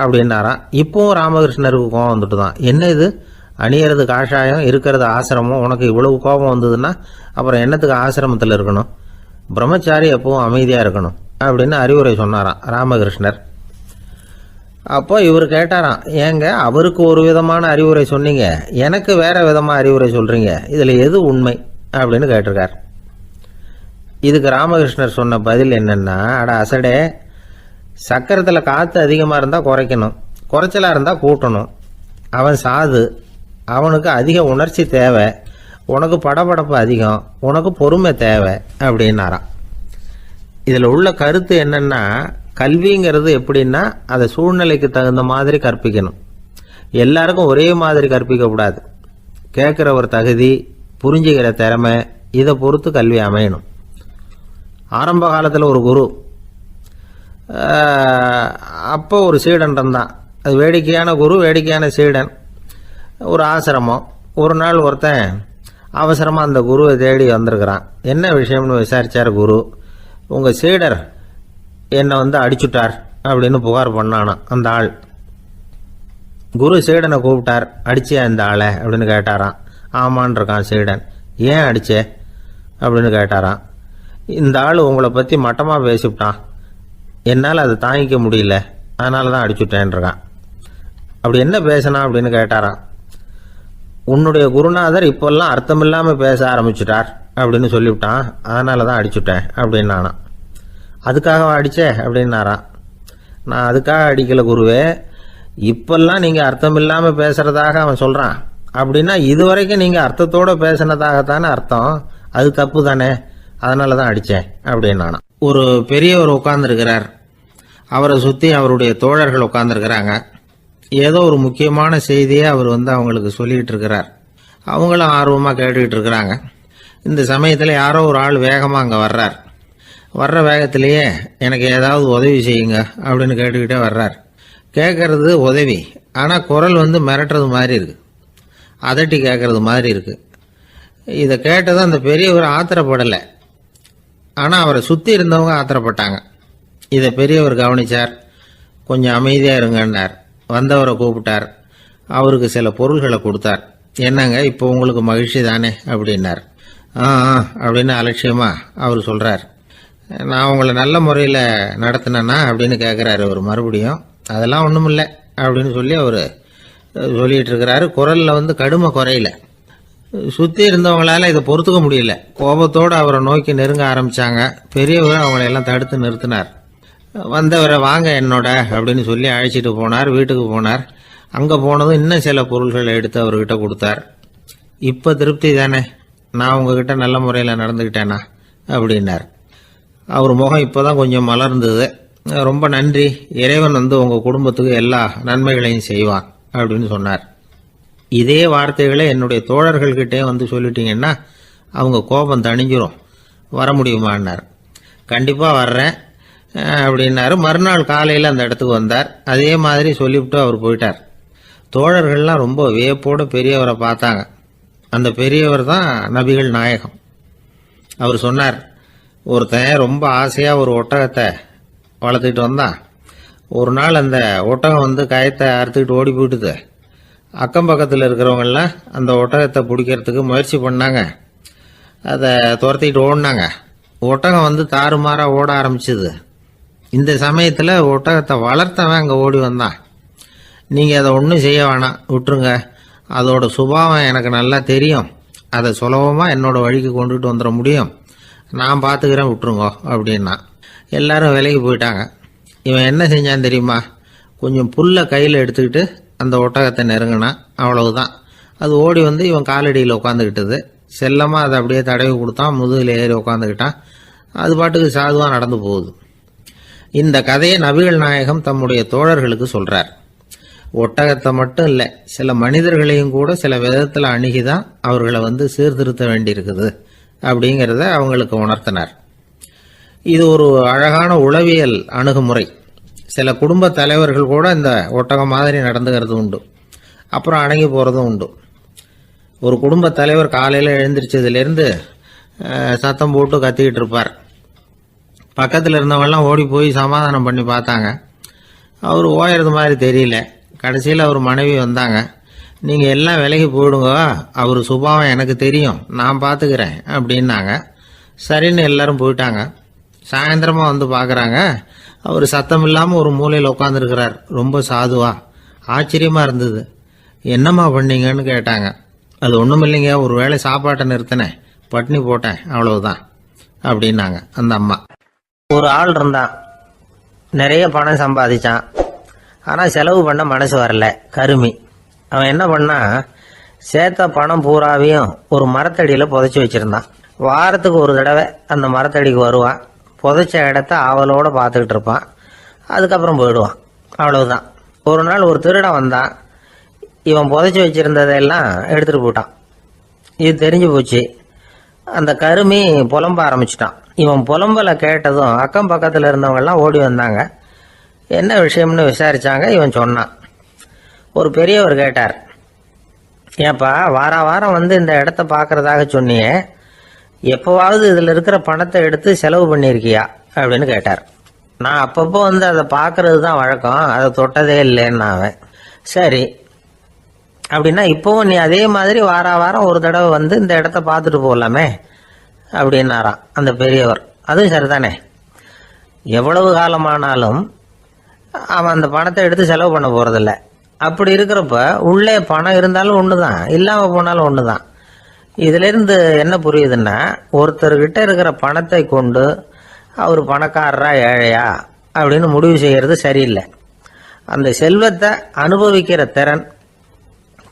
அப்படின்னாராம். இப்பவும் ராமகிருஷ்ணருக்கு கோபம் வந்துட்டு தான். என்ன இது, அணியறது காஷாயம், இருக்கிறது ஆசிரமம், உனக்கு இவ்வளவு கோபம் வந்ததுன்னா அப்புறம் என்னத்துக்கு ஆசிரமத்தில் இருக்கணும்? பிரம்மச்சாரி எப்பவும் அமைதியாக இருக்கணும் அப்படின்னு அறிவுரை சொன்னாராம் ராமகிருஷ்ணர். அப்போ இவர் கேட்டாராம், ஏங்க அவருக்கு ஒரு விதமான அறிவுரை சொன்னீங்க, எனக்கு வேற விதமாக அறிவுரை சொல்கிறீங்க, இதில் எது உண்மை அப்படின்னு கேட்டிருக்கார். இதுக்கு ராமகிருஷ்ணர் சொன்ன பதில் என்னென்னா, அட அசடே, சக்கரத்தில் காற்று அதிகமாக இருந்தால் குறைக்கணும், குறைச்சலாக இருந்தால் கூட்டணும். அவன் சாது, அவனுக்கு அதிக உணர்ச்சி தேவை, உனக்கு படபடப்பு அதிகம், உனக்கு பொறுமை தேவை அப்படின்னாராம். இதில் உள்ள கருத்து என்னென்னா, கல்விங்கிறது எப்படின்னா அதை சூழ்நிலைக்கு தகுந்த மாதிரி கற்பிக்கணும். எல்லாருக்கும் ஒரே மாதிரி கற்பிக்கக்கூடாது. கேட்குற ஒரு தகுதி, புரிஞ்சுக்கிற திறமை, இதை பொறுத்து கல்வி அமையணும். ஆரம்ப காலத்தில் ஒரு குரு, அப்போ ஒரு சீடன் இருந்தான். அது வேடிக்கையான குரு, வேடிக்கையான சீடன். ஒரு ஆசிரமம். ஒரு நாள் ஒருத்தன் அவசரமாக அந்த குருவை தேடி வந்திருக்கிறான். என்ன விஷயம்னு விசாரித்தார் குரு. உங்கள் சீடர் என்னை வந்து அடிச்சுட்டார் அப்படின்னு புகார் பண்ணானா அந்த ஆள். குரு சீடனை கூப்பிட்டார். அடிச்சியா இந்த ஆளை அப்படின்னு கேட்டாராம். ஆமான் இருக்கான் சீடன். ஏன் அடிச்சே அப்படின்னு கேட்டாராம். இந்த ஆள் உங்களை பற்றி மட்டமாக பேசிவிட்டான், என்னால் அதை தாங்கிக்க முடியல, அதனால தான் அடிச்சுட்டேன்ருக்கான். அப்படி என்ன பேசினா அப்படின்னு கேட்டாராம். உன்னுடைய குருநாதர் இப்போல்லாம் அர்த்தமில்லாமல் பேச ஆரம்பிச்சுட்டார் அப்படின்னு சொல்லிவிட்டான், அதனால தான் அடிச்சுட்டேன் அப்படின்னு நானாம். அதுக்காக அடித்தே அப்படின்னாராம். நான் அதுக்காக அடிக்கலை குருவே, இப்பெல்லாம் நீங்கள் அர்த்தம் இல்லாமல் பேசுகிறதாக அவன் சொல்கிறான், அப்படின்னா இதுவரைக்கும் நீங்கள் அர்த்தத்தோடு பேசினதாகத்தானே அர்த்தம், அது தப்பு தானே, அதனால தான் அடித்தேன் அப்படின்னு நானாம். ஒரு பெரியவர் உட்கார்ந்துருக்கிறார். அவரை சுற்றி அவருடைய தோழர்கள் உட்கார்ந்துருக்கிறாங்க. ஏதோ ஒரு முக்கியமான செய்தியை அவர் வந்து அவங்களுக்கு சொல்லிகிட்டு இருக்கிறார். அவங்களும் ஆர்வமாக கேட்டுக்கிட்டு இருக்கிறாங்க. இந்த சமயத்தில் யாரோ ஒரு ஆள் வேகமாக அங்கே வர்றார். வர்ற வேகத்திலேயே எனக்கு ஏதாவது உதவி செய்யுங்க அப்படின்னு கேட்டுக்கிட்டே வர்றார். கேட்கறது உதவி, ஆனால் குரல் வந்து மிரட்டுறது மாதிரி இருக்கு, அதட்டி கேட்கறது மாதிரி இருக்கு. இதை கேட்டதும் அந்த பெரியவர் ஆத்திரப்படலை, ஆனால் அவரை சுற்றி இருந்தவங்க ஆத்திரப்பட்டாங்க. இதை பெரியவர் கவனிச்சார். கொஞ்சம் அமைதியாக இருங்கன்னார். வந்தவரை கூப்பிட்டார். அவருக்கு சில பொருள்களை கொடுத்தார். என்னங்க இப்போ உங்களுக்கு மகிழ்ச்சி தானே அப்படின்னார். ஆ அப்படின்னு அலட்சியமா அவர் சொல்கிறார். நான் உங்களை நல்ல முறையில் நடத்தினேன்னா அப்படின்னு கேட்குறாரு அவர் மறுபடியும். அதெல்லாம் ஒன்றும் இல்லை அப்படின்னு சொல்லி அவர் சொல்லிகிட்டு இருக்கிறாரு. குரலில் வந்து கடுமை குறையில. சுற்றி இருந்தவங்களால இதை பொறுத்துக்க முடியல. கோபத்தோடு அவரை நோக்கி நெருங்க ஆரம்பித்தாங்க. பெரியவர் அவங்களையெல்லாம் தடுத்து நிறுத்தினார். வந்தவரை வாங்க என்னோட அப்படின்னு சொல்லி அழைச்சிட்டு போனார். வீட்டுக்கு போனார். அங்கே போனதும் இன்னும் சில பொருள்களை எடுத்து அவர்கிட்ட கொடுத்தார். இப்போ திருப்தி தானே, நான் உங்ககிட்ட நல்ல முறையில் நடந்துக்கிட்டேனா அப்படின்னார். அவர் முகம் இப்போ தான் கொஞ்சம் மலர்ந்தது. ரொம்ப நன்றி, இறைவன் வந்து உங்கள் குடும்பத்துக்கு எல்லா நன்மைகளையும் செய்வான் அப்படின்னு சொன்னார். இதே வார்த்தைகளை என்னுடைய தோழர்கள்கிட்டே வந்து சொல்லிட்டீங்கன்னா அவங்க கோபம் தணிஞ்சிரும், வர முடியுமான்னார். கண்டிப்பாக வர்றேன் அப்படின்னாரு. மறுநாள் காலையில் அந்த இடத்துக்கு வந்தார். அதே மாதிரி சொல்லிவிட்டு அவர் போயிட்டார். தோழர்கள்லாம் ரொம்ப வியப்போடு பெரியவரை பார்த்தாங்க. அந்த பெரியவர் தான் நபிகள் நாயகம். அவர் சொன்னார், ஒருத்தன் ரொம்ப ஆசையாக ஒரு ஒட்டகத்தை வளர்த்துக்கிட்டு வந்தான். ஒரு நாள் அந்த ஒட்டகம் வந்து கயத்தை அறுத்துக்கிட்டு ஓடி போயிட்டுது. அக்கம் பக்கத்தில் இருக்கிறவங்கெல்லாம் அந்த ஒட்டகத்தை பிடிக்கிறதுக்கு முயற்சி பண்ணாங்க. அதை துரத்திக்கிட்டு ஓடினாங்க. ஒட்டகம் வந்து தாறுமாறாக ஓட ஆரம்பிச்சுது. இந்த சமயத்தில் ஒட்டகத்தை வளர்த்தவன் அங்கே ஓடி வந்தான். நீங்கள் அதை ஒன்றும் செய்ய வேணாம், விட்டுருங்க, அதோட சுபாவம் எனக்கு நல்லா தெரியும், அதை சுலபமாக என்னோட வழிக்கு கொண்டுகிட்டு வந்துட முடியும், நான் பார்த்துக்கிறேன், விட்டுருங்கோ அப்படின்னா. எல்லாரும் விலைக்கு போயிட்டாங்க. இவன் என்ன செஞ்சான் தெரியுமா? கொஞ்சம் புல்லை கையில் எடுத்துக்கிட்டு அந்த ஒட்டகத்தை நெருங்கினான். அவ்வளவுதான். அது ஓடி வந்து இவன் காலடியில் உட்காந்துக்கிட்டது. செல்லமாக அதை அப்படியே தடவி கொடுத்தான். முதுகில் ஏறி உட்காந்துக்கிட்டான். அது பாட்டுக்கு சாதுவாக நடந்து போகுது. இந்த கதையை நபிகள் நாயகம் தம்முடைய தோழர்களுக்கு சொல்றார். ஒட்டகத்தை மட்டும் இல்லை, சில மனிதர்களையும் கூட சில விதத்தில் அணுகிதான் அவர்களை வந்து சீர்திருத்த வேண்டியிருக்குது அப்படிங்கிறத அவங்களுக்கு உணர்த்தினார். இது ஒரு அழகான உளவியல் அணுகுமுறை. சில குடும்ப தலைவர்கள் கூட இந்த ஒட்டகம் மாதிரி நடந்துக்கிறது உண்டு, அப்புறம் அடங்கி போகிறதும் உண்டு. ஒரு குடும்ப தலைவர் காலையில் எழுந்திரிச்சதுலேருந்து சத்தம் போட்டு கத்திக்கிட்டு இருப்பார். பக்கத்தில் இருந்தவங்கெல்லாம் ஓடி போய் சமாதானம் பண்ணி பார்த்தாங்க. அவர் ஓயறது மாதிரி தெரியல. கடைசியில் அவர் மனைவி வந்தாங்க. நீங்கள் எல்லாம் விலைக்கு போயிடுங்க, அவர் சுபாவம் எனக்கு தெரியும், நான் பார்த்துக்கிறேன் அப்படின்னாங்க. சரின்னு எல்லாரும் போயிட்டாங்க. சாயந்தரமாக வந்து பார்க்குறாங்க, அவர் சத்தம் இல்லாமல் ஒரு மூலையில் உட்காந்துருக்கிறார். ரொம்ப சாதுவா. ஆச்சரியமாக இருந்தது. என்னம்மா பண்ணீங்கன்னு கேட்டாங்க. அது ஒன்றும் இல்லைங்க, ஒரு வேளை சாப்பாட்டை நிறுத்தினேன், பட்னி போட்டேன், அவ்வளவுதான் அப்படின்னாங்க அந்த அம்மா. ஒரு ஆள் இருந்தான், நிறைய பணம் சம்பாதிச்சான். ஆனால் செலவு பண்ண மனசு வரல, கருமி. அவன் என்ன பண்ணா, சேர்த்த பணம் பூராவையும் ஒரு மரத்தடியில் புதைச்சி வச்சுருந்தான். வாரத்துக்கு ஒரு தடவை அந்த மரத்தடிக்கு வருவான். புதைச்ச இடத்த ஆவலோடு பார்த்துக்கிட்டு இருப்பான். அதுக்கப்புறம் போயிடுவான். அவ்வளவுதான். ஒரு நாள் ஒரு திருடன் வந்தான். இவன் புதைச்சி வச்சுருந்ததெல்லாம் எடுத்துகிட்டு போயிட்டான். இது தெரிஞ்சு போச்சு. அந்த கருமி புலம்ப ஆரம்பிச்சிட்டான். இவன் புலம்பலை கேட்டதும் அக்கம் பக்கத்தில் இருந்தவங்கெல்லாம் ஓடி வந்தாங்க. என்ன விஷயம்னு விசாரித்தாங்க. இவன் சொன்னான். ஒரு பெரியவர் கேட்டார், ஏப்பா வாரம் வந்து இந்த இடத்த பார்க்குறதாக சொன்னியே, எப்போவாவது இதில் இருக்கிற பணத்தை எடுத்து செலவு பண்ணியிருக்கியா அப்படின்னு கேட்டார். நான் அப்பப்போ வந்து அதை பார்க்கறது தான் வழக்கம், அதை தொட்டதே இல்லைன்னு அவன். சரி அப்படின்னா இப்போவும் நீ அதே மாதிரி வாரம் ஒரு தடவை வந்து இந்த இடத்த பார்த்துட்டு போகலாமே அப்படின்னாராம் அந்த பெரியவர். அதுவும் சரிதானே, எவ்வளவு காலமானாலும் அவன் அந்த பணத்தை எடுத்து செலவு பண்ண போகிறதில்ல. அப்படி இருக்கிறப்ப உள்ளே பணம் இருந்தாலும் ஒன்று தான், இல்லாமல் போனாலும் ஒன்று தான். இதிலிருந்து என்ன புரியுதுன்னா, ஒருத்தர்கிட்ட இருக்கிற பணத்தை கொண்டு அவர் பணக்காரரா ஏழையா அப்படின்னு முடிவு செய்கிறது சரியில்லை. அந்த செல்வத்தை அனுபவிக்கிற திறன்,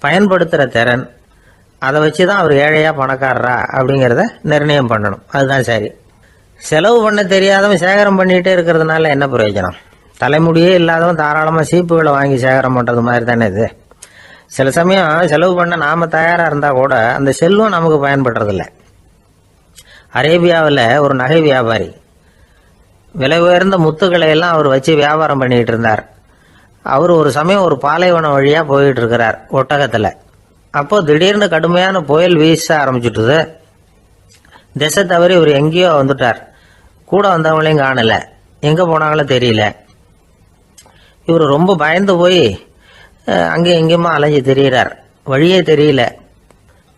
பயன்படுத்துகிற திறன், அதை வச்சு தான் அவர் ஏழையா பணக்காரரா அப்படிங்கிறத நிர்ணயம் பண்ணணும். அதுதான் சரி. செலவு பண்ண தெரியாதவன் சேகரம் பண்ணிகிட்டே இருக்கிறதுனால என்ன பிரயோஜனம்? தலைமுடியே இல்லாதவன் தாராளமாக சீப்புகளை வாங்கி சேகரம் பண்ணுறது மாதிரி தானே இது. சில சமயம் செலவு பண்ண நாம் தயாராக இருந்தால் கூட அந்த செல்வம் நமக்கு பயன்படுறதில்ல. அரேபியாவில் ஒரு நகை வியாபாரி விலை உயர்ந்த முத்துக்களை எல்லாம் அவர் வச்சு வியாபாரம் பண்ணிக்கிட்டு இருந்தார். அவர் ஒரு சமயம் ஒரு பாலைவனம் வழியா போயிட்டு இருக்கிறார் ஒட்டகத்துல. அப்போ திடீர்னு கடுமையான புயல் வீச ஆரம்பிச்சுட்டுது. திசை தவறி இவர் எங்கேயோ வந்துட்டார். கூட வந்தவங்களையும் காணல, எங்க போனாங்களோ தெரியல. இவர் ரொம்ப பயந்து போய் அங்கேயும் எங்கேயுமா அலைஞ்சு திரியிறார். வழியே தெரியல.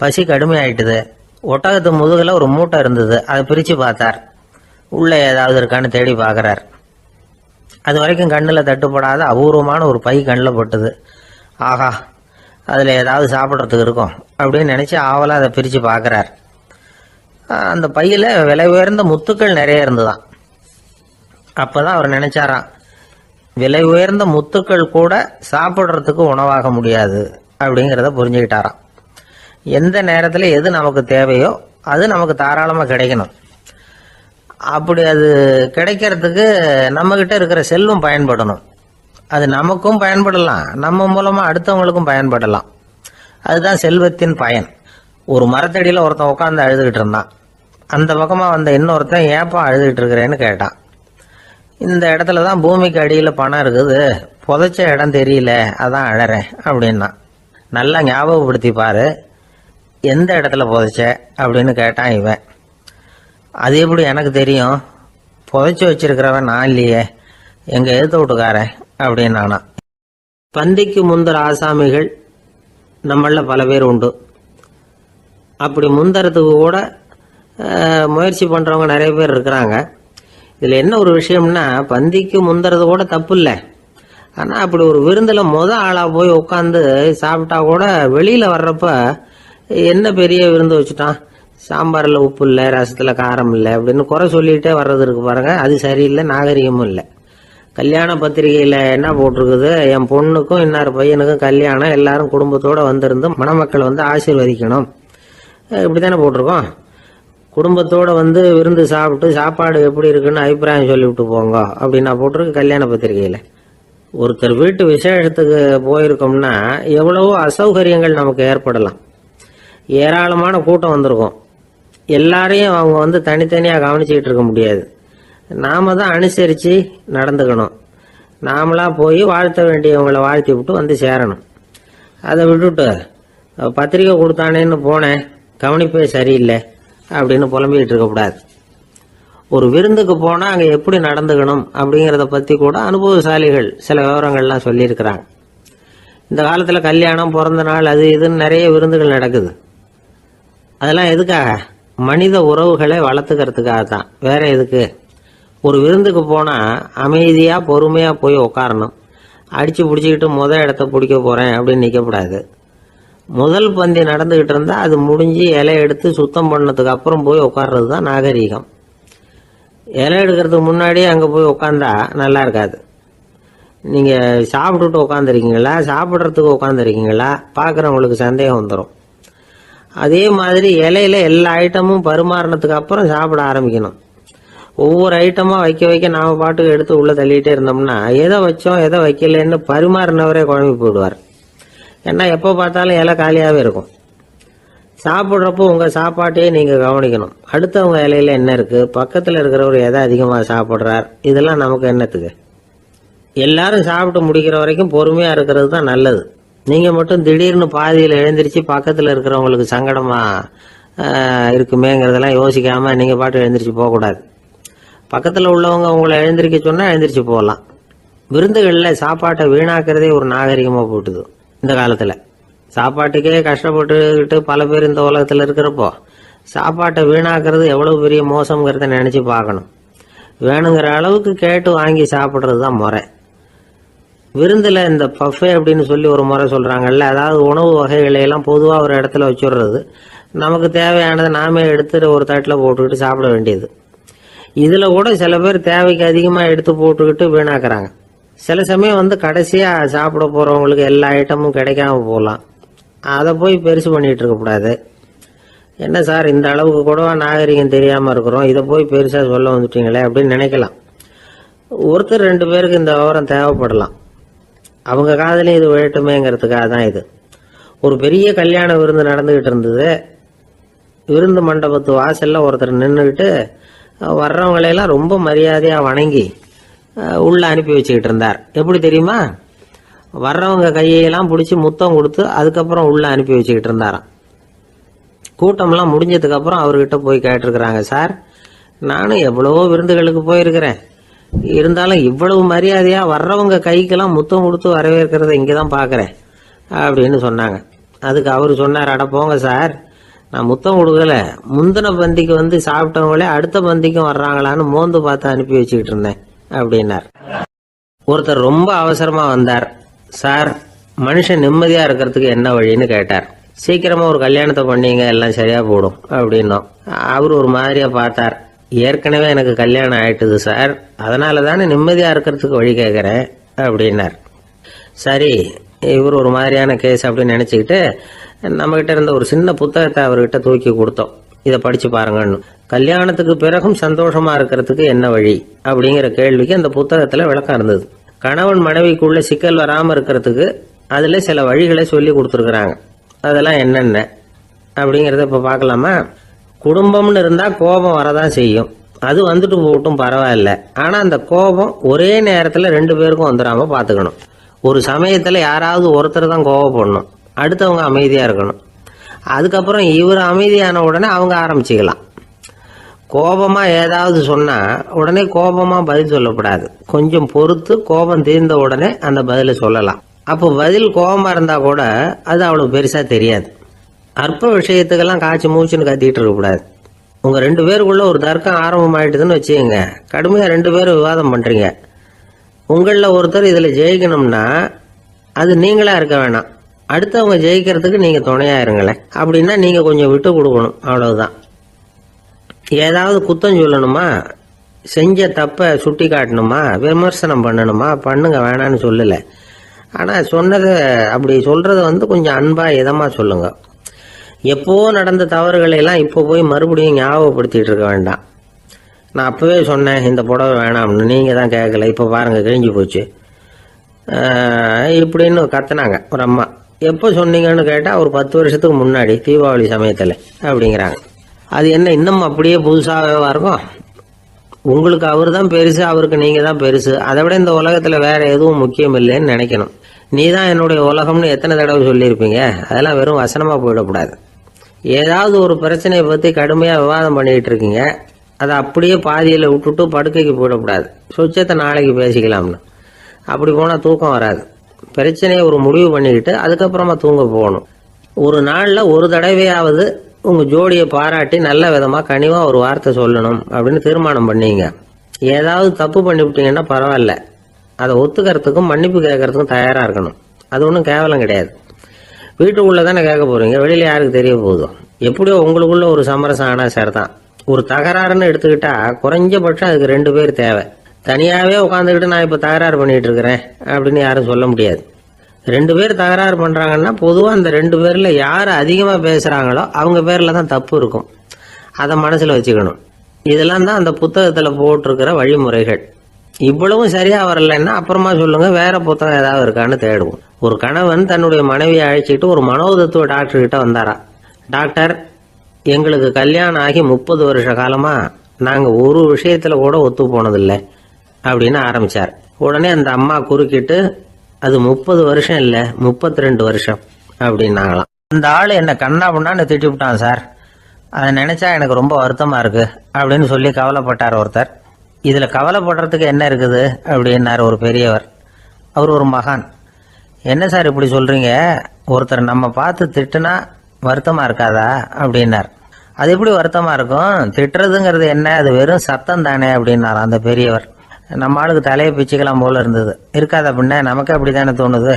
பசி கடுமையாயிட்டுது. ஒட்டகத்து முதுகுல ஒரு மூட்டை இருந்தது. அதை பிரிச்சு பார்த்தார். உள்ள ஏதாவது இருக்கான்னு தேடி பார்க்கறார். அது வரைக்கும் கண்ணில் தட்டுப்படாத அபூர்வமான ஒரு பை கண்ணில் பட்டுது. ஆஹா, அதில் ஏதாவது சாப்பிட்றதுக்கு இருக்கும் அப்படின்னு நினச்சி ஆவலாக அதை பிரித்து பார்க்குறார். அந்த பையில் விலை உயர்ந்த முத்துக்கள் நிறைய இருந்துதான். அப்போ தான் அவர் நினச்சாராம், விலை உயர்ந்த முத்துக்கள் கூட சாப்பிட்றதுக்கு உணவாக முடியாது அப்படிங்கிறத புரிஞ்சுக்கிட்டாராம். எந்த நேரத்தில் எது நமக்கு தேவையோ அது நமக்கு தாராளமாக கிடைக்கணும். அப்படி அது கிடைக்கிறதுக்கு நம்மக்கிட்ட இருக்கிற செல்வம் பயன்படணும். அது நமக்கும் பயன்படலாம், நம்ம மூலமாக அடுத்தவங்களுக்கும் பயன்படலாம். அதுதான் செல்வத்தின் பயன். ஒரு மரத்தடியில் ஒருத்தன் உட்காந்து அழுதுகிட்டு இருந்தான். அந்த பக்கமாக வந்த இன்னொருத்தன் ஏப்பா அழுதுகிட்டு இருக்கிறேன்னு கேட்டான். இந்த இடத்துல தான் பூமிக்கு அடியில் பணம் இருக்குது, புதைச்ச இடம் தெரியல, அதான் அழறேன் அப்படின்னா. நல்லா ஞாபகப்படுத்தி பாரு, எந்த இடத்துல புதைச்ச அப்படின்னு கேட்டான் இவன். அது எப்படி எனக்கு தெரியும், புதைச்சி வச்சிருக்கிறவன் நான் இல்லையே, எங்க எழுத்து வீட்டுக்காரன் அப்படின்னானா. பந்திக்கு முந்தர ஆசாமிகள் நம்மள பல பேர் உண்டு. அப்படி முந்தறதுக்கு கூட முயற்சி பண்றவங்க நிறைய பேர் இருக்கிறாங்க. இதுல என்ன ஒரு விஷயம்னா, பந்திக்கு முந்தறது கூட தப்பு இல்லை. ஆனா அப்படி ஒரு விருந்துல ஆளா போய் உட்காந்து சாப்பிட்டா கூட வெளியில வர்றப்ப என்ன பெரிய விருந்து வச்சுட்டான், சாம்பாரில் உப்பு இல்லை, ரசத்தில் காரம் இல்லை அப்படின்னு குறை சொல்லிகிட்டே வர்றது இருக்கு பாருங்க. அது சரியில்லை, நாகரிகமும் இல்லை. கல்யாண பத்திரிகையில் என்ன போட்டிருக்குது, என் பொண்ணுக்கும் இன்னார் பையனுக்கும் கல்யாணம், எல்லாரும் குடும்பத்தோடு வந்திருந்து மணமக்கள் வந்து ஆசீர்வதிக்கணும், இப்படி தானே போட்டிருக்கோம். குடும்பத்தோடு வந்து விருந்து சாப்பிட்டு சாப்பாடு எப்படி இருக்குன்னு அபிப்பிராயம் சொல்லிவிட்டு போங்க அப்படின்னா போட்டிருக்கு கல்யாண பத்திரிகையில். ஒருத்தர் வீட்டு விசேஷத்துக்கு போயிருக்கோம்னா எவ்வளவோ அசௌகரியங்கள் நமக்கு ஏற்படலாம். ஏராளமான கூட்டம் வந்திருக்கும். எல்லாரையும் அவங்க வந்து தனித்தனியாக கவனிச்சுக்கிட்டு இருக்க முடியாது. நாம தான் அனுசரித்து நடந்துக்கணும். நாமளாக போய் வாழ்த்த வேண்டியவங்களை வாழ்த்தி விட்டு வந்து சேரணும். அதை விட்டுட்டு பத்திரிக்கை கொடுத்தானேன்னு போனேன், கவனிப்பே சரியில்லை அப்படின்னு புலம்பிக்கிட்டு இருக்கக்கூடாது. ஒரு விருந்துக்கு போனால் அங்கே எப்படி நடந்துக்கணும் அப்படிங்கிறத பற்றி கூட அனுபவசாலிகள் சில விவரங்கள்லாம் சொல்லியிருக்கிறாங்க. இந்த காலத்தில் கல்யாணம், பிறந்த நாள், அது இதுன்னு நிறைய விருந்துகள் நடக்குது. அதெல்லாம் எதுக்காக? மனித உறவுகளை வளர்த்துக்கிறதுக்காக தான், வேற எதுக்கு? ஒரு விருந்துக்கு போனால் அமைதியாக பொறுமையாக போய் உட்காரணும். அடித்து பிடிச்சிக்கிட்டு இடத்த பிடிக்க போகிறேன் அப்படின்னு நிற்கக்கூடாது. முதல் பந்தி நடந்துக்கிட்டு இருந்தால் அது முடிஞ்சு இலை எடுத்து சுத்தம் பண்ணதுக்கு அப்புறம் போய் உட்கார்றது தான் நாகரீகம். இலை எடுக்கிறதுக்கு முன்னாடியே அங்கே போய் உட்காந்தா நல்லா இருக்காது. நீங்கள் சாப்பிட்டுட்டு உட்காந்துருக்கீங்களா, சாப்பிட்றதுக்கு உட்காந்துருக்கீங்களா, பார்க்குறவங்களுக்கு சந்தேகம் வந்துடும். அதே மாதிரி இலையில எல்லா ஐட்டமும் பரிமாறினதுக்கு அப்புறம் சாப்பிட ஆரம்பிக்கணும். ஒவ்வொரு ஐட்டமாக வைக்க வைக்க நாம் பாட்டுக்கு எடுத்து உள்ளே தள்ளிகிட்டே இருந்தோம்னா எதை வச்சோம் எதை வைக்கலன்னு பரிமாறினவரே குழம்பி போயிடுவார். ஏன்னா எப்போ பார்த்தாலும் இலை காலியாகவே இருக்கும். சாப்பிட்றப்போ உங்கள் சாப்பாட்டையே நீங்கள் கவனிக்கணும். அடுத்தவங்க இலையில என்ன இருக்குது, பக்கத்தில் இருக்கிறவர் எதை அதிகமாக சாப்பிட்றார், இதெல்லாம் நமக்கு என்னத்துக்கு? எல்லாரும் சாப்பிட்டு முடிக்கிற வரைக்கும் பொறுமையாக இருக்கிறது தான் நல்லது. நீங்கள் மட்டும் திடீர்னு பாதியில் எழுந்திரிச்சு பக்கத்தில் இருக்கிறவங்களுக்கு சங்கடமாக இருக்குமேங்கிறதெல்லாம் யோசிக்காமல் நீங்கள் பாட்டு எழுந்திரிச்சு போகக்கூடாது. பக்கத்தில் உள்ளவங்க உங்களை எழுந்திரிக்க சொன்னால் எழுந்திரிச்சு போகலாம். விருந்துகளில் சாப்பாட்டை வீணாக்கிறதே ஒரு நாகரிகமாக போட்டுது இந்த காலத்தில். சாப்பாட்டுக்கே கஷ்டப்பட்டுக்கிட்டு பல பேர் இந்த உலகத்தில் இருக்கிறப்போ சாப்பாட்டை வீணாக்கிறது எவ்வளோ பெரிய மோசங்கிறத நினச்சி பார்க்கணும். வேணுங்கிற அளவுக்கு கேட்டு வாங்கி சாப்பிட்றது தான் முறை. விருந்தில் இந்த பஃபே அப்படின்னு சொல்லி ஒரு முறை சொல்கிறாங்கல்ல, அதாவது உணவு வகைகளையெல்லாம் பொதுவாக ஒரு இடத்துல வச்சுடுறது, நமக்கு தேவையானதை நாமே எடுத்துட்டு ஒரு தட்டில் போட்டுக்கிட்டு சாப்பிட வேண்டியது. இதில் கூட சில பேர் தேவைக்கு அதிகமாக எடுத்து போட்டுக்கிட்டு வீணாக்குறாங்க. சில சமயம் வந்து கடைசியாக சாப்பிட போகிறவங்களுக்கு எல்லா ஐட்டமும் கிடைக்காம போகலாம். அதை போய் பெருசு பண்ணிகிட்டு இருக்கக்கூடாது. என்ன சார் இந்த அளவுக்கு கூடவா நாகரிகம் தெரியாமல் இருக்கிறோம், இதை போய் பெருசாக சொல்ல வந்துட்டீங்களே அப்படின்னு நினைக்கலாம். ஒருத்தர் 2 பேருக்கு இந்த விவரம் தேவைப்படலாம். அவங்க காதலையும் இது விழட்டுமேங்கிறதுக்காக தான் இது. ஒரு பெரிய கல்யாண விருந்து நடந்துக்கிட்டு இருந்தது. விருந்து மண்டபத்து வாசலில் ஒருத்தர் நின்றுக்கிட்டு வர்றவங்களையெல்லாம் ரொம்ப மரியாதையாக வணங்கி உள்ளே அனுப்பி வச்சுக்கிட்டு இருந்தார். எப்படி தெரியுமா? வர்றவங்க கையெல்லாம் பிடிச்சி முத்தம் கொடுத்து அதுக்கப்புறம் உள்ள அனுப்பி வச்சுக்கிட்டு இருந்தாராம். கூட்டம்லாம் முடிஞ்சதுக்கு அப்புறம் அவர்கிட்ட போய் கேட்டிருக்கிறாங்க, சார் நானும் எவ்வளவோ விருந்துகளுக்கு போயிருக்கிறேன், இருந்தாலும் இவ்வளவு மரியாதையா வர்றவங்க கைக்கெல்லாம் முத்தம் கொடுத்து வரவேற்கிறத இங்கதான் பாக்குறேன் அப்படின்னு சொன்னாங்க. அதுக்கு அவர் சொன்னார், அட போங்க சார், நான் முத்தம் கொடுக்கல, முந்தின பந்திக்கு வந்து சாப்பிட்டவங்களே அடுத்த பந்திக்கும் வர்றாங்களான்னு மோந்து பார்த்து அனுப்பி வச்சுக்கிட்டு இருந்தேன் அப்படின்னார். ஒருத்தர் ரொம்ப அவசரமா வந்தார். சார் மனுஷன் நிம்மதியா இருக்கிறதுக்கு என்ன வழின்னு கேட்டார். சீக்கிரமா ஒரு கல்யாணத்தை பண்ணீங்க, எல்லாம் சரியா போடும் அப்படின்னோம். அவர் ஒரு மாதிரியா பார்த்தார். ஏற்கனவே எனக்கு கல்யாணம் ஆயிட்டுது சார், அதனால தானே நிம்மதியா இருக்கிறதுக்கு வழி கேட்கறேன் அப்படின்னார். சரி, இவர் ஒரு மாதிரியான கேஸ் அப்படின்னு நினைச்சுக்கிட்டு நம்மகிட்ட இருந்த ஒரு சின்ன புத்தகத்தை அவர்கிட்ட தூக்கி கொடுத்தோம். இதை படிச்சு பாருங்கன்னு. கல்யாணத்துக்கு பிறகும் சந்தோஷமா இருக்கிறதுக்கு என்ன வழி அப்படிங்கிற கேள்விக்கு அந்த புத்தகத்துல விளக்கம் இருந்தது. கணவன் மனைவிக்குள்ள சிக்கல் வராம இருக்கிறதுக்கு அதுல சில வழிகளை சொல்லி கொடுத்துருக்குறாங்க. அதெல்லாம் என்னென்ன அப்படிங்கிறத இப்ப பார்க்கலாமா? குடும்பம்னு இருந்தா கோபம் வரதான் செய்யும், அது வந்துட்டு போகட்டும் பரவாயில்ல. ஆனா அந்த கோபம் ஒரே நேரத்துல 2 பேருக்கும் வந்துடாம பாத்துக்கணும். ஒரு சமயத்துல யாராவது ஒருத்தர் தான் கோபப்படணும், அடுத்தவங்க அமைதியா இருக்கணும். அதுக்கப்புறம் இவர் அமைதியான உடனே அவங்க ஆரம்பிச்சுக்கலாம். கோபமா ஏதாவது சொன்னா உடனே கோபமா பதில் சொல்லக்கூடாது. கொஞ்சம் பொறுத்து கோபம் தீர்ந்த உடனே அந்த பதிலை சொல்லலாம். அப்போ பதில் கோபமா இருந்தா கூட அது அவ்வளவு பெருசா தெரியாது. அற்ப விஷயத்துக்கெல்லாம் காய்ச்சி மூச்சுன்னு கத்திட்டு இருக்கக்கூடாது. உங்க 2 பேருக்குள்ள ஒரு தர்க்கம் ஆரம்பமாயிட்டுதுன்னு வச்சுக்கோங்க, கடுமையா 2 பேரும் விவாதம் பண்றீங்க. உங்களில் ஒருத்தர் இதுல ஜெயிக்கணும்னா அது நீங்களா இருக்க வேணாம், அடுத்தவங்க ஜெயிக்கிறதுக்கு நீங்க துணையா இருங்களேன். அப்படின்னா நீங்க கொஞ்சம் விட்டு கொடுக்கணும், அவ்வளவுதான். ஏதாவது குத்தம் சொல்லணுமா, செஞ்ச தப்ப சுட்டி காட்டணுமா, விமர்சனம் பண்ணணுமா, பண்ணுங்க, வேணான்னு சொல்லல. ஆனா சொன்னதை அப்படி சொல்றத வந்து கொஞ்சம் அன்பா இதமா சொல்லுங்க. எப்போ நடந்த தவறுகளை எல்லாம் இப்போ போய் மறுபடியும் ஞாபகப்படுத்திட்டு இருக்க வேண்டாம். நான் அப்பவே சொன்னேன் இந்த புடவை வேணாம்னு, நீங்க தான் கேட்கல, இப்போ பாருங்க கிழிஞ்சு போச்சு இப்படின்னு கத்துனாங்க ஒரு அம்மா. எப்போ சொன்னீங்கன்னு கேட்டா ஒரு 10 வருஷத்துக்கு முன்னாடி தீபாவளி சமயத்துல அப்படிங்கிறாங்க. அது என்ன இன்னும் அப்படியே புதுசாகவே இருக்கும்? உங்களுக்கு அவர் தான் பெருசு, அவருக்கு நீங்க தான் பெருசு. அதை விட இந்த உலகத்துல வேற எதுவும் முக்கியம் இல்லைன்னு நினைக்கணும். நீ தான் என்னுடைய உலகம்னு எத்தனை தடவை சொல்லியிருப்பீங்க? அதெல்லாம் வெறும் வசனமா போயிடக்கூடாது. ஏதாவது ஒரு பிரச்சனையை பத்தி கடுமையா விவாதம் பண்ணிட்டு இருக்கீங்க, அதை அப்படியே பாதியில விட்டுட்டு படுக்கைக்கு போயிடக்கூடாது. சொச்சத்தை நாளைக்கு பேசிக்கலாம்னு. அப்படி போனா தூக்கம் வராது. பிரச்சனையை ஒரு முடிவு பண்ணிக்கிட்டு அதுக்கப்புறமா தூங்க போகணும். ஒரு நாள்ல ஒரு தடவையாவது உங்க ஜோடியை பாராட்டி நல்ல விதமா கனிவா ஒரு வார்த்தை சொல்லணும் அப்படின்னு தீர்மானம் பண்ணீங்க. ஏதாவது தப்பு பண்ணிவிட்டீங்கன்னா பரவாயில்ல, அதை ஒத்துக்கிறதுக்கும் மன்னிப்பு கேட்கறதுக்கும் தயாரா இருக்கணும். அது ஒன்றும் கேவலம் கிடையாது. வீட்டுக்குள்ள தானே கேட்க போறீங்க, வெளியில யாருக்கு தெரிய போதும்? எப்படியோ உங்களுக்குள்ள ஒரு சமரசம் ஆனா சரிதான். ஒரு தகராறுன்னு எடுத்துக்கிட்டா குறைஞ்சபட்சம் அதுக்கு 2 பேர் தேவை. தனியாவே உட்காந்துக்கிட்டு நான் இப்ப தகராறு பண்ணிட்டு இருக்கிறேன் அப்படின்னு யாரும் சொல்ல முடியாது. 2 பேர் தகராறு பண்றாங்கன்னா பொதுவா அந்த 2 பேர்ல யாரு அதிகமா பேசுறாங்களோ அவங்க பேர்ல தான் தப்பு இருக்கும். அதை மனசுல வச்சுக்கணும். இதெல்லாம் தான் அந்த புத்தகத்துல போட்டிருக்கிற வழிமுறைகள். இவ்வளவும் சரியா வரலன்னா அப்புறமா சொல்லுங்க, வேற புத்தகம் ஏதாவது இருக்கான்னு தேடுவோம். ஒரு கணவன் தன்னுடைய மனைவியை அழைச்சிட்டு ஒரு மனோதத்துவ டாக்டர் கிட்ட வந்தாரா. டாக்டர், எங்களுக்கு கல்யாணம் ஆகி 30 வருஷ காலமா நாங்க ஒரு விஷயத்துல கூட ஒத்து போனதில்லை அப்படின்னு ஆரம்பிச்சார். உடனே அந்த அம்மா குறுக்கிட்டு, அது 30 வருஷம் இல்ல 32 வருஷம் அப்படின்னாங்களாம். அந்த ஆளு என்ன கண்ணா பண்ணான்னு திட்டி விட்டான் சார், அதை நினைச்சா எனக்கு ரொம்ப வருத்தமா இருக்கு அப்படின்னு சொல்லி கவலைப்பட்டார் ஒருத்தர். இதுல கவலைப்படுறதுக்கு என்ன இருக்குது அப்படின்னாரு ஒரு பெரியவர். அவர் ஒரு மகான். என்ன சார் இப்படி சொல்றீங்க, ஒருத்தர் நம்ம பார்த்து திட்டுனா வருத்தமா இருக்காதா அப்படின்னார். அது எப்படி வருத்தமா இருக்கும், திட்டுறதுங்கிறது என்ன, அது வெறும் சத்தம் தானே அப்படின்னார் அந்த பெரியவர். நம்ம ஆளுக்கு தலையை பிச்சுக்கலாம் போல இருந்தது. இருக்காது அப்படின்னா நமக்கு அப்படித்தானே தோணுது.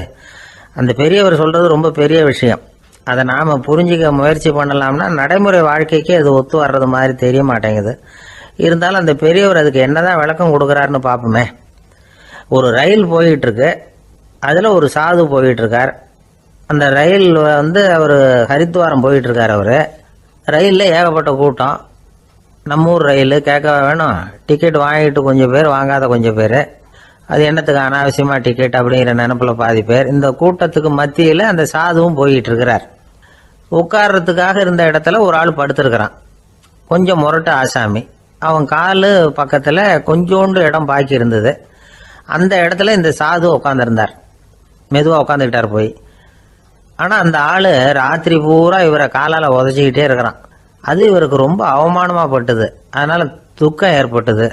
அந்த பெரியவர் சொல்றது ரொம்ப பெரிய விஷயம். அதை நாம புரிஞ்சிக்க முயற்சி பண்ணலாம்னா நடைமுறை வாழ்க்கைக்கு அது ஒத்து வர்றது மாதிரி தெரிய மாட்டேங்குது. இருந்தாலும் அந்த பெரியவர் அதுக்கு என்னதான் விளக்கம் கொடுக்குறாருன்னு பார்ப்போமே. ஒரு ரயில் போயிட்டு இருக்கு, அதுல ஒரு சாது போயிட்டு இருக்கார். அந்த ரயில் வந்து அவர் ஹரித்வாரம் போயிட்டு இருக்கார். அவரு ரயில்ல ஏகப்பட்ட கூட்டம். நம்ம ஊர் ரயில் கேட்க வேணும், டிக்கெட் வாங்கிட்டு கொஞ்சம் பேர், வாங்காத கொஞ்சம் பேர். அது என்னத்துக்கு அனாவசியமா டிக்கெட் அப்படிங்கிற நினைப்புல பாதி பேர். இந்த கூட்டத்துக்கு மத்தியில அந்த சாதுவும் போயிட்டு இருக்கிறார். உட்கார்றதுக்காக இருந்த இடத்துல ஒரு ஆள் படுத்திருக்கிறான், கொஞ்சம் முரட்டு ஆசாமி. அவன் காலு பக்கத்துல கொஞ்சோண்டு இடம் பாக்கி இருந்தது. அந்த இடத்துல இந்த சாது உட்கார்ந்திருந்தார். மெதுவாக உட்காந்துக்கிட்டார் போய். ஆனால் அந்த ஆள் ராத்திரி பூரா இவரை காலால் உதச்சிக்கிட்டே இருக்கிறான். அது இவருக்கு ரொம்ப அவமானமாக பட்டுது. அதனால் துக்கம் ஏற்பட்டது.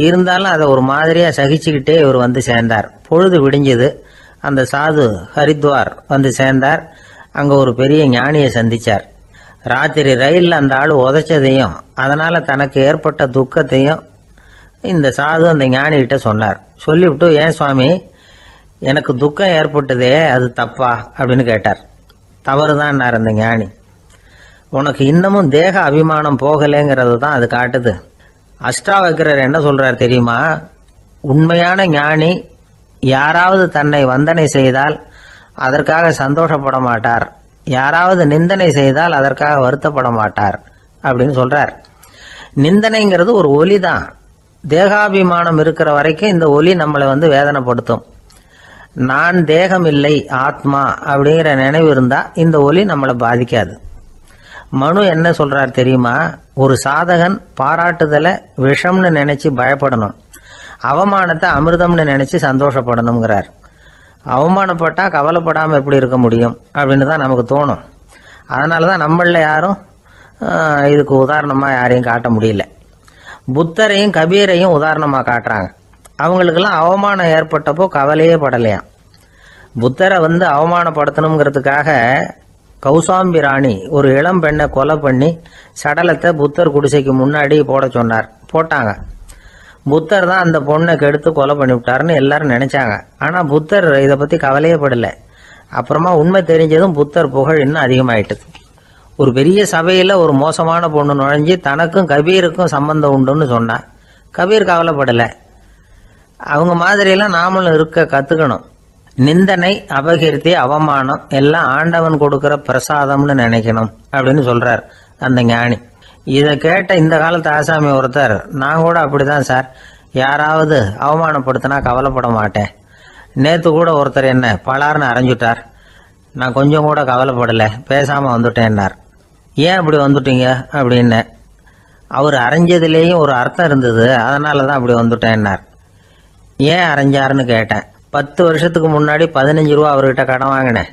இருந்தாலும் அதை ஒரு மாதிரியாக சகிச்சுக்கிட்டே இவர் வந்து சேர்ந்தார். பொழுது விடிஞ்சது. அந்த சாது ஹரித்வார் வந்து சேர்ந்தார். அங்கே ஒரு பெரிய ஞானியை சந்திச்சார். ராத்திரி ரயிலில் அந்த ஆள் உதைச்சதையும் அதனால் தனக்கு ஏற்பட்ட துக்கத்தையும் இந்த சாது அந்த ஞானிகிட்ட சொன்னார். சொல்லிவிட்டு, ஏன் சுவாமி, எனக்கு துக்கம் ஏற்பட்டதே அது தப்பா அப்படின்னு கேட்டார். தவறுதான்னார் அந்த ஞானி. உனக்கு இன்னமும் தேக அபிமானம் போகலைங்கிறது தான் அது காட்டுது. அஷ்டாவக்கிரர் என்ன சொல்றார் தெரியுமா? உண்மையான ஞானி யாராவது தன்னை வந்தனை செய்தால் அதற்காக சந்தோஷப்பட மாட்டார், யாராவது நிந்தனை செய்தால் அதற்காக வருத்தப்பட மாட்டார் அப்படின்னு சொல்றார். நிந்தனைங்கிறது ஒரு ஒலி தான். தேகாபிமானம் இருக்கிற வரைக்கும் இந்த ஒலி நம்மளை வந்து வேதனைப்படுத்தும். நான் தேகம் இல்லை, ஆத்மா அப்படிங்கிற நினைவு இருந்தா இந்த ஒலி நம்மளை பாதிக்காது. மனு என்ன சொல்றார் தெரியுமா? ஒரு சாதகன் பாராட்டுதலை விஷம்னு நினைச்சு பயப்படணும், அவமானத்தை அமிர்தம்னு நினைச்சு சந்தோஷப்படணுங்கிறார். அவமானப்பட்டா கவலைப்படாமல் எப்படி இருக்க முடியும் அப்படின்னு தான் நமக்கு தோணும். அதனால தான் நம்மள யாரும் இதுக்கு உதாரணமாக யாரையும் காட்ட முடியல. புத்தரையும் கபீரையும் உதாரணமாக காட்டுறாங்க. அவங்களுக்கெல்லாம் அவமானம் ஏற்பட்டப்போ கவலையே படலையாம். புத்தரை வந்து அவமானப்படுத்தணுங்கிறதுக்காக கௌசாம்பி ராணி ஒரு இளம் பெண்ணை கொலை பண்ணி சடலத்தை புத்தர் குடிசைக்கு முன்னாடி போட சொன்னார். போட்டாங்க. புத்தர் தான் அந்த பொண்ணை கெடுத்து கொலை பண்ணிவிட்டாருன்னு எல்லாரும் நினைச்சாங்க. ஆனால் புத்தர் இதை பற்றி கவலையே படலை. அப்புறமா உண்மை தெரிஞ்சதும் புத்தர் புகழ் இன்னும் அதிகமாயிட்டது. ஒரு பெரிய சபையில் ஒரு மோசமான பொண்ணு நுழைஞ்சு தனக்கும் கபீருக்கும் சம்பந்தம் உண்டுன்னு சொன்னா. கபீர் கவலைப்படலை. அவங்க மாதிரியெல்லாம் நாமளும் இருக்க கற்றுக்கணும். நிந்தனை, அபகீர்த்தி, அவமானம் எல்லாம் ஆண்டவன் கொடுக்கிற பிரசாதம்னு நினைக்கணும் அப்படின்னு சொல்றார் அந்த ஞானி. இதை கேட்ட இந்த காலத்து ஆசாமி ஒருத்தர், நான் கூட அப்படிதான் சார், யாராவது அவமானப்படுத்தினா கவலைப்பட மாட்டேன். நேற்று கூட ஒருத்தர் என்ன பலார்னு அரைஞ்சுட்டார், நான் கொஞ்சம் கூட கவலைப்படலை, பேசாமல் வந்துட்டேன்னார். ஏன் அப்படி வந்துட்டீங்க அப்படின்னு. அவர் அரைஞ்சதுலேயும் ஒரு அர்த்தம் இருந்தது, அதனால தான் அப்படி வந்துட்டேன்னார். ஏன் அரைஞ்சாருன்னு கேட்டேன். 10 வருஷத்துக்கு முன்னாடி 15 ரூபா அவர்கிட்ட கடன் வாங்கினேன்,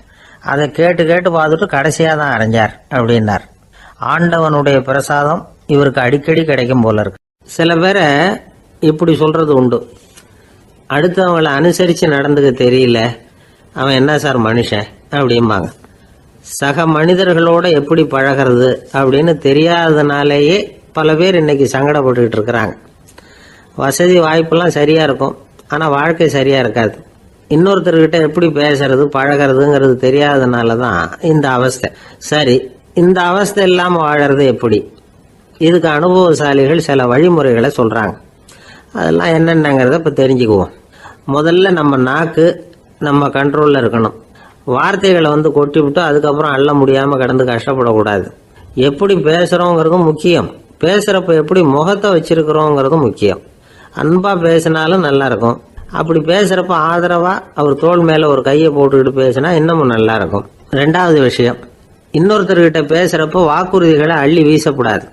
அதை கேட்டு கேட்டு பார்த்துட்டு கடைசியாக தான் அரைஞ்சார் அப்படின்னார். ஆண்டவனுடைய பிரசாதம் இவருக்கு அடிக்கடி கிடைக்கும் போல இருக்கு. சில பேரை இப்படி சொல்றது உண்டு, அடுத்தவங்களை அனுசரித்து நடந்துக்க தெரியல, அவன் என்ன சார் மனுஷன் அப்படிம்பாங்க. சக மனிதர்களோட எப்படி பழகிறது அப்படின்னு தெரியாததுனாலேயே பல பேர் இன்னைக்கு சங்கடப்பட்டுக்கிட்டு இருக்கிறாங்க. வசதி வாய்ப்பெல்லாம் சரியாக இருக்கும், ஆனால் வாழ்க்கை சரியாக இருக்காது. இன்னொருத்தர்கிட்ட எப்படி பேசுறது பழகிறதுங்கிறது தெரியாததுனால தான் இந்த அவஸ்தை. சரி, இந்த அவஸ்தை இல்லாமல் வாழறது எப்படி? இதுக்கு அனுபவசாலிகள் சில வழிமுறைகளை சொல்கிறாங்க. அதெல்லாம் என்னென்னங்கிறத இப்போ தெரிஞ்சுக்குவோம். முதல்ல நம்ம நாக்கு நம்ம கண்ட்ரோலில் இருக்கணும். வார்த்தைகளை வந்து கொட்டி விட்டு அதுக்கப்புறம் அள்ள முடியாமல் கிடந்து கஷ்டப்படக்கூடாது. எப்படி பேசுகிறோங்கிறதும் முக்கியம், பேசுகிறப்ப எப்படி முகத்தை வச்சிருக்கிறோங்கிறதும் முக்கியம். அன்பாக பேசினாலும் நல்லா இருக்கும். அப்படி பேசுகிறப்ப ஆதரவாக அவர் தோள் மேலே ஒரு கையை போட்டுக்கிட்டு பேசினா இன்னமும் நல்லா இருக்கும். 2வது விஷயம், இன்னொருத்தர்கிட்ட பேசுகிறப்போ வாக்குறுதிகளை அள்ளி வீசக்கூடாது.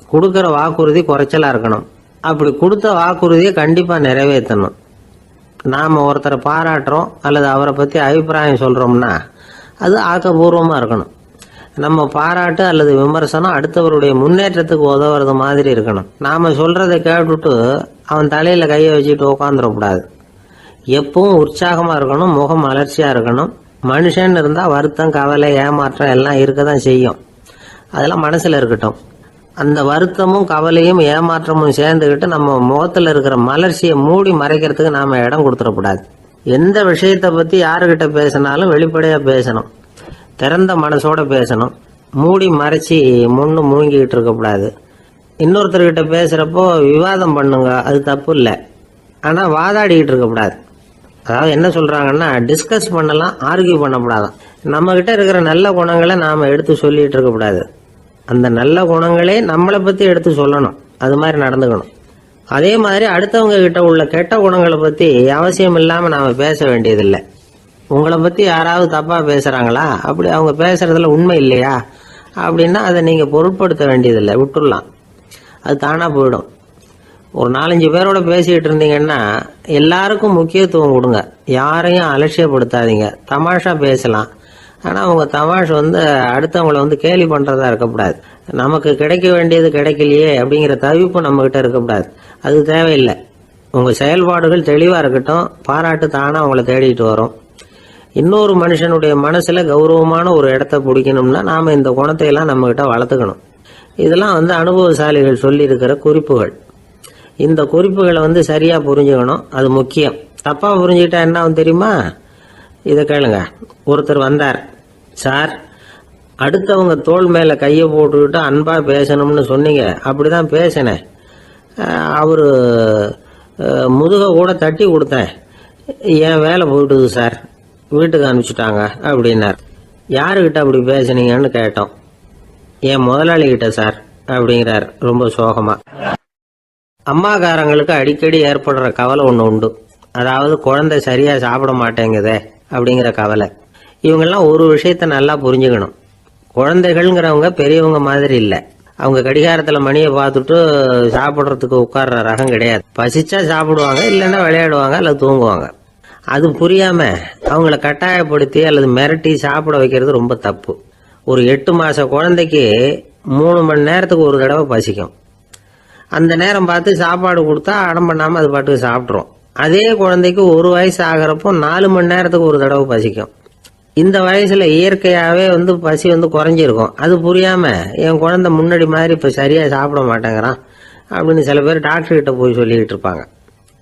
கொடுக்குற வாக்குறுதி குறைச்சலாக இருக்கணும். அப்படி கொடுத்த வாக்குறுதியை கண்டிப்பாக நிறைவேற்றணும். நாம் ஒருத்தரை பாராட்டுறோம் அல்லது அவரை பற்றி அபிப்பிராயம் சொல்கிறோம்னா அது ஆக்கப்பூர்வமாக இருக்கணும். நம்ம பாராட்டு அல்லது விமர்சனம் அடுத்தவருடைய முன்னேற்றத்துக்கு உதவுறது மாதிரி இருக்கணும். நாம் சொல்கிறத கேட்டுட்டு அவன் தலையில் கையை வச்சுட்டு உட்காந்துடக்கூடாது. எப்பவும் உற்சாகமாக இருக்கணும், முகம் மலர்ச்சியாக இருக்கணும். மனுஷன் இருந்தால் வருத்தம், கவலை, ஏமாற்றம் எல்லாம் இருக்க தான் செய்யும். அதெல்லாம் மனசில் இருக்கட்டும். அந்த வருத்தமும் கவலையும் ஏமாற்றமும் சேர்ந்துக்கிட்டு நம்ம முகத்தில் இருக்கிற மலர்ச்சியை மூடி மறைக்கிறதுக்கு நாம் இடம் கொடுத்துடக்கூடாது. எந்த விஷயத்தை பற்றி யாருக்கிட்ட பேசினாலும் வெளிப்படையாக பேசணும், திறந்த மனசோட பேசணும். மூடி மறைச்சி முன்னு மூங்கிக்கிட்டு இருக்கக்கூடாது. இன்னொருத்தர்கிட்ட பேசுகிறப்போ விவாதம் பண்ணுங்க, அது தப்பு இல்லை. ஆனால் வாதாடிக்கிட்டு இருக்கக்கூடாது. அதாவது என்ன சொல்கிறாங்கன்னா, டிஸ்கஸ் பண்ணலாம், ஆர்கியூ பண்ணக்கூடாதான். நம்மக்கிட்ட இருக்கிற நல்ல குணங்களை நாம் எடுத்து சொல்லிகிட்டு இருக்கக்கூடாது. அந்த நல்ல குணங்களே நம்மளை பற்றி எடுத்து சொல்லணும். அது மாதிரி நடந்துக்கணும். அதே மாதிரி அடுத்தவங்க கிட்ட உள்ள கெட்ட குணங்களை பற்றி அவசியம் இல்லாமல் நாம் பேச வேண்டியதில்லை. உங்களை பற்றி யாராவது தப்பாக பேசுகிறாங்களா, அப்படி அவங்க பேசுகிறதுல உண்மை இல்லையா அப்படின்னா அதை நீங்கள் பொருட்படுத்த வேண்டியதில்லை, விட்டுடலாம். அது தானாக போயிடும். ஒரு 4-5 பேரோட பேசிக்கிட்டு இருந்தீங்கன்னா எல்லாருக்கும் முக்கியத்துவம் கொடுங்க, யாரையும் அலட்சியப்படுத்தாதீங்க. தமாஷா பேசலாம், ஆனால் அவங்க தமாஷ் அடுத்தவங்களை கேலி பண்ணுறதா இருக்கக்கூடாது. நமக்கு கிடைக்க வேண்டியது கிடைக்கலையே அப்படிங்கிற தவிப்பு நம்மக்கிட்ட இருக்கக்கூடாது, அது தேவையில்லை. உங்கள் செயல்பாடுகள் தெளிவாக இருக்கட்டும், பாராட்டு தானாக அவங்கள தேடிட்டு வரும். இன்னொரு மனுஷனுடைய மனசில் கௌரவமான ஒரு இடத்த பிடிக்கணும்னா நாம் இந்த குணத்தை எல்லாம் நம்மக்கிட்ட வளர்த்துக்கணும். இதெல்லாம் அனுபவசாலிகள் சொல்லியிருக்கிற குறிப்புகள். இந்த குறிப்புகளை சரியாக புரிஞ்சுக்கணும், அது முக்கியம். தப்பாக புரிஞ்சுக்கிட்டா என்ன ஆகும் தெரியுமா? இதை கேளுங்க. ஒருத்தர் வந்தார், சார் அடுத்தவங்க தோள் மேலே கையை போட்டுக்கிட்டு அன்பாக பேசணும்னு சொன்னீங்க, அப்படி தான் பேசினேன். அவர் முதுகை கூட தட்டி கொடுத்தேன், என் வேலை போயிட்டுது சார், வீட்டுக்கு அனுப்பிச்சிட்டாங்க அப்படின்னார். யாருக்கிட்ட அப்படி பேசுனீங்கன்னு கேட்டோம். என் முதலாளிகிட்ட சார் அப்படிங்கிறார் ரொம்ப சோகமா. அம்மாக்காரங்களுக்கு அடிக்கடி ஏற்படுற கவலை ஒன்று உண்டு, அதாவது குழந்தை சரியாக சாப்பிட மாட்டேங்குதே அப்படிங்கிற கவலை. இவங்கெல்லாம் ஒரு விஷயத்த நல்லா புரிஞ்சுக்கணும். குழந்தைகள்ங்கிறவங்க பெரியவங்க மாதிரி இல்லை. அவங்க கடிகாரத்தில் மணியை பார்த்துட்டு சாப்பிட்றதுக்கு உட்கார்ற ரகம் கிடையாது. பசிச்சா சாப்பிடுவாங்க, இல்லைன்னா விளையாடுவாங்க அல்லது தூங்குவாங்க. அது புரியாம அவங்கள கட்டாயப்படுத்தி அல்லது மிரட்டி சாப்பிட வைக்கிறது ரொம்ப தப்பு. ஒரு 8 மாச குழந்தைக்கு 3 மணி நேரத்துக்கு ஒரு தடவை பசிக்கும். அந்த நேரம் பார்த்து சாப்பாடு கொடுத்தா அடம் பண்ணாமல் அது பாட்டுக்கு சாப்பிட்றோம். அதே குழந்தைக்கு 1 வயசு ஆகிறப்போ 4 மணி நேரத்துக்கு ஒரு தடவை பசிக்கும். இந்த வயசுல இயற்கையாகவே பசி குறைஞ்சிருக்கும். அது புரியாம என் குழந்தை முன்னாடி மாதிரி இப்போ சரியாக சாப்பிட மாட்டேங்கிறான் அப்படின்னு சில பேர் டாக்டர்கிட்ட போய் சொல்லிக்கிட்டு இருப்பாங்க.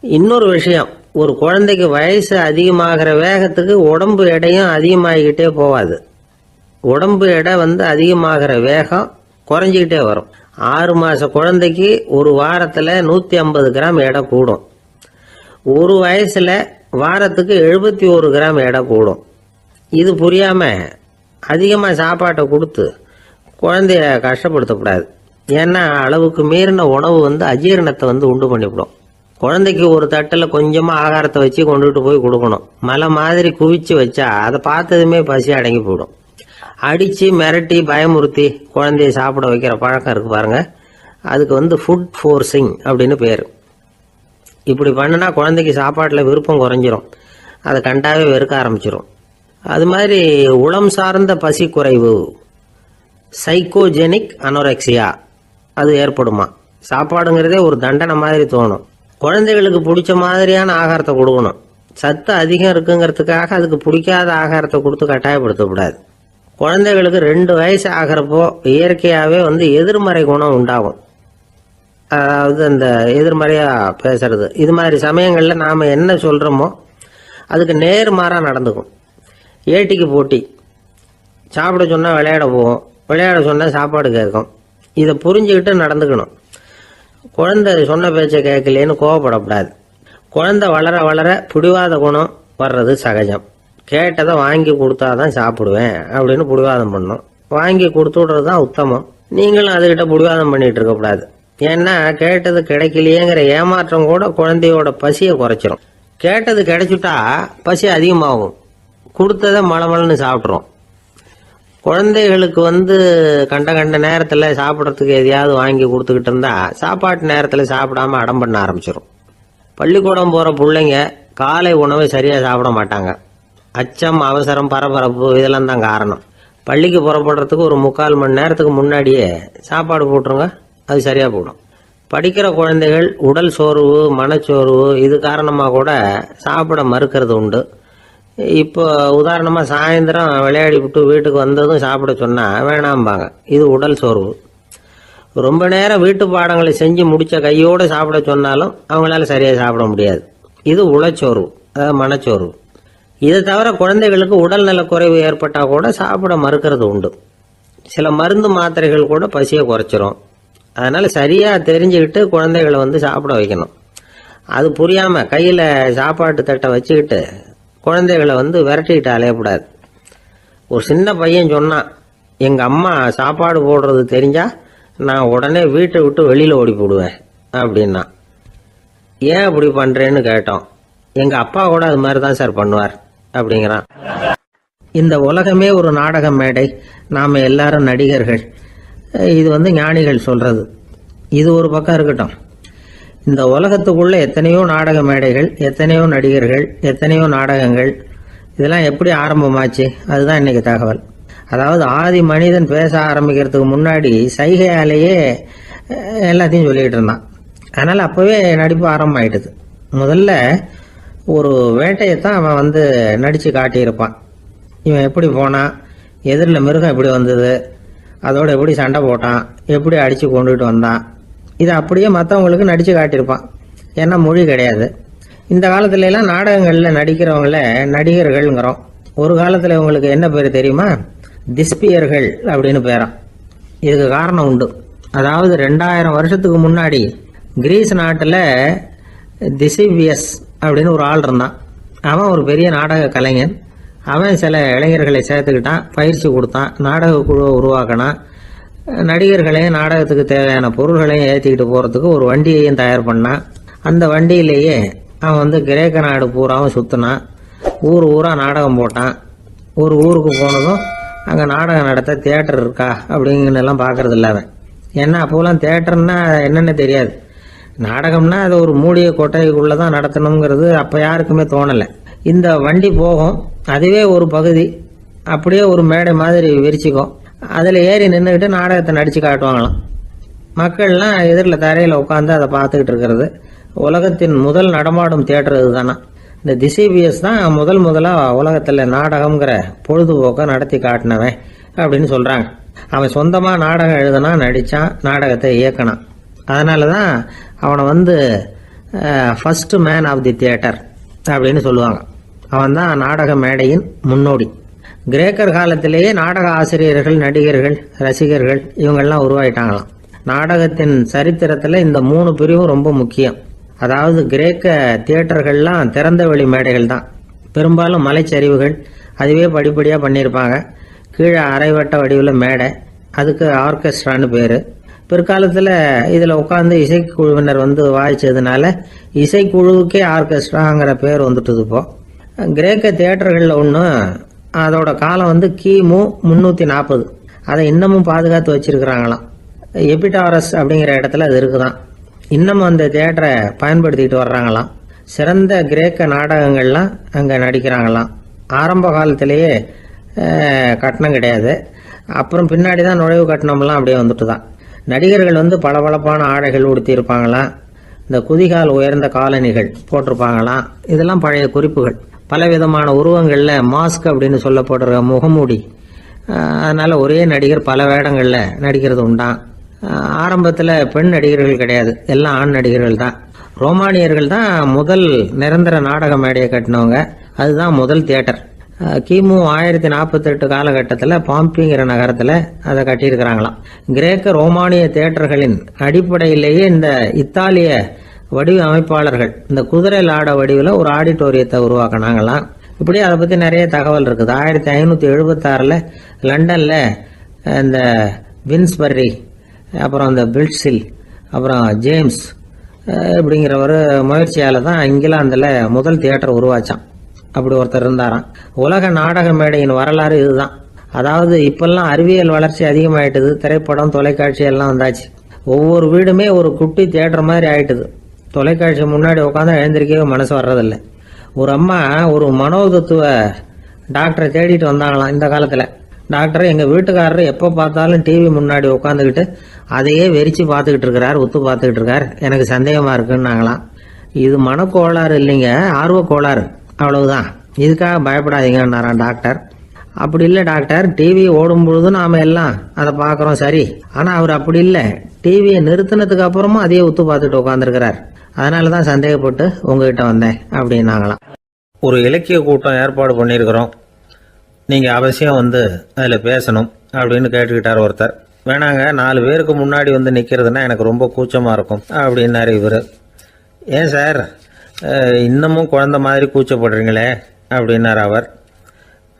இன்னொரு விஷயம், ஒரு குழந்தைக்கு வயசு அதிகமாகிற வேகத்துக்கு உடம்பு எடையும் அதிகமாகிக்கிட்டே போகாது. உடம்பு எடை அதிகமாகிற வேகம் குறைஞ்சிக்கிட்டே வரும். 6 மாச குழந்தைக்கு ஒரு வாரத்தில் 150 கிராம் எடை கூடும். ஒரு வயசுல வாரத்துக்கு 71 கிராம் எடை கூடும். இது புரியாம அதிகமாக சாப்பாட்டை கொடுத்து குழந்தைய கஷ்டப்படுத்தக்கூடாது. ஏன்னா அளவுக்கு மீறின உணவு அஜீரணத்தை உண்டு பண்ணிவிடும். குழந்தைக்கு ஒரு தட்டில் கொஞ்சமாக ஆகாரத்தை வச்சு கொண்டுகிட்டு போய் கொடுக்கணும். மலை மாதிரி குவிச்சு வச்சா அதை பார்த்ததுமே பசி அடங்கி போயிடும். அடித்து மிரட்டி பயமுறுத்தி குழந்தைய சாப்பிட வைக்கிற பழக்கம் இருக்கு பாருங்க, அதுக்கு ஃபுட் ஃபோர்ஸிங் அப்படின்னு பேர். இப்படி பண்ணினா குழந்தைக்கு சாப்பாட்டில் விருப்பம் குறைஞ்சிரும், அதை கண்டாவே வெறுக்க ஆரம்பிச்சிடும். அது மாதிரி உளம் சார்ந்த பசி குறைவு, சைக்கோஜெனிக் அனோரெக்சியா, அது ஏற்படுமா. சாப்பாடுங்கிறதே ஒரு தண்டனை மாதிரி தோணும். குழந்தைகளுக்கு பிடிச்ச மாதிரியான ஆகாரத்தை கொடுக்கணும். சத்து அதிகம் இருக்குங்கிறதுக்காக அதுக்கு பிடிக்காத ஆகாரத்தை கொடுத்து கட்டாயப்படுத்தக்கூடாது. குழந்தைகளுக்கு 2 வயசு ஆகிறப்போ இயற்கையாகவே எதிர்மறை குணம் உண்டாகும். அதாவது அந்த எதிர்மறையாக பேசுறது. இது மாதிரி சமயங்களில் நாம் என்ன சொல்கிறோமோ அதுக்கு நேர்மாறாக நடந்துக்கும். ஏட்டிக்கு போட்டி, சாப்பிட சொன்னால் விளையாட போவோம், விளையாட சொன்னால் சாப்பாடு கேட்கும். இதை புரிஞ்சுக்கிட்டு நடந்துக்கணும். குழந்தை சொன்ன பேச்சை கேட்கலேன்னு கோவப்படக்கூடாது. குழந்தை வளர வளர பிடிவாத குணம் வர்றது சகஜம். கேட்டதை வாங்கி கொடுத்தாதான் சாப்பிடுவேன் அப்படின்னு பிடிவாதம் பண்ணும். வாங்கி கொடுத்து விடுறது தான் உத்தமம். நீங்களும் அதுகிட்ட பிடிவாதம் பண்ணிட்டு இருக்கக்கூடாது. ஏன்னா கேட்டது கிடைக்கலையேங்கிற ஏமாற்றம் கூட குழந்தையோட பசியை குறைச்சிரும். கேட்டது கிடைச்சிட்டா பசி அதிகமாகும், கொடுத்ததை மலமலன்னு சாப்பிட்றோம். குழந்தைகளுக்கு கண்ட கண்ட நேரத்தில் சாப்பிட்றதுக்கு எதையாவது வாங்கி கொடுத்துக்கிட்டு இருந்தா சாப்பாட்டு நேரத்தில் சாப்பிடாம அடம் பண்ண ஆரம்பிச்சிடும். பள்ளிக்கூடம் போகிற பிள்ளைங்க காலை உணவை சரியாக சாப்பிட மாட்டாங்க. அச்சம், அவசரம், பரபரப்பு இதெல்லாம் தான் காரணம். பள்ளிக்கு புறப்படுறதுக்கு ஒரு 3/4 மணி நேரத்துக்கு முன்னாடியே சாப்பாடு போட்டுருங்க, அது சரியாக போடும். படிக்கிற குழந்தைகள் உடல் சோர்வு, மனச்சோர்வு இது காரணமாக கூட சாப்பிட மறுக்கிறது உண்டு. இப்போ உதாரணமாக சாயந்தரம் விளையாடி விட்டு வீட்டுக்கு வந்ததும் சாப்பிட சொன்னால் வேணாம்பாங்க. இது உடல் சோர்வு. ரொம்ப நேரம் வீட்டு பாடங்களை செஞ்சு முடித்த கையோடு சாப்பிட சொன்னாலும் அவங்களால சரியாக சாப்பிட முடியாது. இது உளச்சோர்வு, அதாவது மனச்சோர்வு. இதை தவிர குழந்தைகளுக்கு உடல் நல குறைவு ஏற்பட்டால் கூட சாப்பிட மறுக்கிறது உண்டு. சில மருந்து மாத்திரைகள் கூட பசியை குறைச்சிரும். அதனால் சரியாக தெரிஞ்சுக்கிட்டு குழந்தைகளை சாப்பிட வைக்கணும். அது புரியாமல் கையில் சாப்பாட்டு தட்டை வச்சுக்கிட்டு குழந்தைகளை விரட்டிக்கிட்டு அலையக்கூடாது. ஒரு சின்ன பையன் சொன்னான், எங்கள் அம்மா சாப்பாடு போடுறது தெரிஞ்சா நான் உடனே வீட்டை விட்டு வெளியில் ஓடி போடுவேன் அப்படின்னா. ஏன் அப்படி பண்ணுறேன்னு கேட்டோம். எங்கள் அப்பா கூட அது மாதிரி தான் சார் பண்ணுவார் அப்படிங்கிறான். இந்த உலகமே ஒரு நாடக மேடை, நாம் எல்லாரும் நடிகர்கள். இது ஞானிகள் சொல்கிறது. இது ஒரு பக்கம் இருக்கட்டும். இந்த உலகத்துக்குள்ள எத்தனையோ நாடக மேடைகள், எத்தனையோ நடிகர்கள், எத்தனையோ நாடகங்கள், இதெல்லாம் எப்படி ஆரம்பமாச்சு? அதுதான் இன்னைக்கு தகவல். அதாவது ஆதி மனிதன் பேச ஆரம்பிக்கிறதுக்கு முன்னாடி சைகையாலேயே எல்லாத்தையும் சொல்லிட்டு இருந்தான். அதனால அப்பவே நடிப்பு ஆரம்பமாயிட்டது. முதல்ல ஒரு வேட்டையத்தான் அவன் நடிச்சு காட்டியிருப்பான். இவன் எப்படி போனான், எதிரில் மிருகம் எப்படி வந்தது, அதோட எப்படி சண்டை போட்டான், எப்படி அடித்து கொண்டுட்டு வந்தான், இதை அப்படியே மற்றவங்களுக்கு நடித்து காட்டியிருப்பான். ஏன்னா மொழி கிடையாது. இந்த காலத்துல எல்லாம் நாடகங்களில் நடிக்கிறவங்கள நடிகர்கள்ங்கிறோம். ஒரு காலத்தில் இவங்களுக்கு என்ன பேர் தெரியுமா? திஸ்பியர்கள் அப்படின்னு பேராம். இதுக்கு காரணம் உண்டு. அதாவது 2000 வருஷத்துக்கு முன்னாடி கிரீஸ் நாட்டில் திசிவியஸ் அப்படின்னு ஒரு ஆள் இருந்தான். அவன் ஒரு பெரிய நாடக கலைஞன். அவன் சில இளைஞர்களை சேர்த்துக்கிட்டான், பயிற்சி கொடுத்தான், நாடக குழுவை உருவாக்கினான். நடிகர்களையும் நாடகத்துக்கு தேவையான பொருள்களையும் ஏற்றிக்கிட்டு போகிறதுக்கு ஒரு வண்டியையும் தயார் பண்ணான். அந்த வண்டியிலேயே அவன் கிரேக்க நாடு பூராவும் சுற்றினான். ஊர் ஊராக நாடகம் போட்டான். ஒரு ஊருக்கு போனதும் அங்கே நாடகம் நடத்த தியேட்டர் இருக்கா அப்படிங்கன்னெல்லாம் பார்க்கறது இல்லை அவன். ஏன்னா அப்போலாம் தியேட்டர்னா என்னென்ன தெரியாது. நாடகம்னா அது ஒரு மூடிய கொட்டைக்குள்ளே தான் நடத்தணுங்கிறது அப்போ யாருக்குமே தோணலை. இந்த வண்டி போகும், அதுவே ஒரு பகுதி அப்படியே ஒரு மேடை மாதிரி விரிச்சிக்கும். அதில் ஏறி நின்றுக்கிட்டு நாடகத்தை நடித்து காட்டுவாங்களாம். மக்கள்லாம் எதிரில் தரையில் உட்காந்து அதை பார்த்துக்கிட்டு இருக்கிறது. உலகத்தின் முதல் நடமாடும் தியேட்டர் இதுதானா. இந்த திசிபியஸ் தான் முதலாக உலகத்தில் நாடகம்ங்கிற பொழுதுபோக்கை நடத்தி காட்டினவன் அப்படின்னு சொல்கிறாங்க. அவன் சொந்தமாக நாடகம் எழுதுனா, நடித்தான், நாடகத்தை இயக்கினான். அதனால தான் அவனை first man of the theatre அப்படின்னு சொல்லுவாங்க. அவன் தான் நாடக மேடையின் முன்னோடி. கிரேக்கர் காலத்திலேயே நாடக ஆசிரியர்கள், நடிகர்கள், ரசிகர்கள் இவங்கெல்லாம் உருவாயிட்டாங்களாம். நாடகத்தின் சரித்திரத்தில் இந்த 3 பிரிவும் ரொம்ப முக்கியம். அதாவது கிரேக்க தியேட்டர்கள்லாம் திறந்த வெளி மேடைகள் தான். பெரும்பாலும் மலைச்சரிவுகள், அதுவே படிப்படியாக பண்ணியிருப்பாங்க. கீழே அரைவட்ட வடிவில் மேடை, அதுக்கு ஆர்கெஸ்ட்ரான்னு பேர். பிற்காலத்தில் இதில் உட்காந்து இசைக்குழுவினர் வாய்ச்சதுனால இசைக்குழுவுக்கே ஆர்கெஸ்ட்ராங்கிற பேர் வந்துட்டுது. இப்போ கிரேக்க தியேட்டர்களில் ஒன்று, அதோட காலம் கிமு 340. அதை இன்னமும் பாதுகாத்து வச்சிருக்கிறாங்களாம். எபிடாரஸ் அப்படிங்கிற இடத்துல அது இருக்குதான். இன்னமும் அந்த தியேட்டரை பயன்படுத்திக்கிட்டு வர்றாங்களாம். சிறந்த கிரேக்க நாடகங்கள்லாம் அங்கே நடிக்கிறாங்களாம். ஆரம்ப காலத்திலேயே கட்டணம் கிடையாது. அப்புறம் பின்னாடி தான் நுழைவு கட்டணம்லாம் அப்படியே வந்துட்டு தான். நடிகர்கள் பளபளப்பான ஆடைகள் உடுத்தியிருப்பாங்களாம். இந்த குதிகால் உயர்ந்த காலணிகள் போட்டிருப்பாங்களாம். இதெல்லாம் பழைய குறிப்புகள். பலவிதமான உருவங்களில் மாஸ்க் அப்படின்னு சொல்லப்படுற முகமூடி. அதனால் ஒரே நடிகர் பல வேடங்களில் நடிக்கிறது உண்டான். ஆரம்பத்தில் பெண் நடிகர்கள் கிடையாது, எல்லாம் ஆண் நடிகர்கள் தான். ரோமானியர்கள் தான் முதல் நிரந்தர நாடக மேடையை கட்டினவங்க. அதுதான் முதல் தியேட்டர். கிமு 1048 காலகட்டத்தில் பாம்பிங்கிற நகரத்தில் அதை கட்டியிருக்கிறாங்களாம். கிரேக்க ரோமானிய தியேட்டர்களின் அடிப்படையிலேயே இந்த இத்தாலிய வடிவ அமைப்பாளர்கள் இந்த குதிரை லாட வடிவில் ஒரு ஆடிட்டோரியத்தை உருவாக்கினாங்களாம். இப்படி அதை பற்றி நிறைய தகவல் இருக்குது. 1576 லண்டனில் இந்த வின்ஸ்பர்ரி, அப்புறம் இந்த பில்ட்ஸில், அப்புறம் ஜேம்ஸ் இப்படிங்கிற ஒரு முயற்சியால் தான் இங்கிலாந்தில் முதல் தியேட்டர் உருவாச்சான். அப்படி ஒருத்தர் இருந்தாராம். உலக நாடக மேடையின் வரலாறு இதுதான். அதாவது இப்பெல்லாம் அறிவியல் வளர்ச்சி அதிகமாயிட்டுது. திரைப்படம், தொலைக்காட்சி எல்லாம் வந்தாச்சு. ஒவ்வொரு வீடுமே ஒரு குட்டி தியேட்டர் மாதிரி ஆயிட்டுது. தொலைக்காட்சி முன்னாடி உட்காந்து எழுந்திருக்கவே மனசு வர்றதில்லை. ஒரு அம்மா ஒரு மனோதத்துவ டாக்டரை தேடிட்டு வந்தாங்களாம் இந்த காலத்தில். டாக்டர், எங்கள் வீட்டுக்காரர் எப்போ பார்த்தாலும் டிவி முன்னாடி உட்காந்துக்கிட்டு அதையே வெறிச்சு பார்த்துக்கிட்டு இருக்கிறார், உத்து பார்த்துக்கிட்டு இருக்கார், எனக்கு சந்தேகமாக இருக்குன்னாங்களாம். இது மனக்கோளாறு இல்லைங்க, ஆர்வ கோளாறு, அவ்வளவுதான், இதுக்காக பயப்படாதீங்கன்னாராம் டாக்டர். அப்படி இல்லை டாக்டர், டிவி ஓடும் பொழுது நாம் எல்லாம் அதை பார்க்குறோம், சரி, ஆனால் அவர் அப்படி இல்லை, டிவியை நிறுத்தினதுக்கு அப்புறமும் அதையே உத்து பார்த்துட்டு உட்காந்துருக்கிறார், அதனால தான் சந்தேகப்பட்டு உங்ககிட்ட வந்தேன் அப்படின்னாங்களாம். ஒரு இலக்கிய கூட்டம் ஏற்பாடு பண்ணியிருக்கிறோம், நீங்கள் அவசியம் அதில் பேசணும் அப்படின்னு கேட்டுக்கிட்டார் ஒருத்தர். வேணாங்க, 4 பேருக்கு முன்னாடி நிற்கிறதுனா எனக்கு ரொம்ப கூச்சமாக இருக்கும் அப்படின்னாரு இவர். ஏன் சார் இன்னமும் குழந்த மாதிரி கூச்சப்படுறீங்களே அப்படின்னார்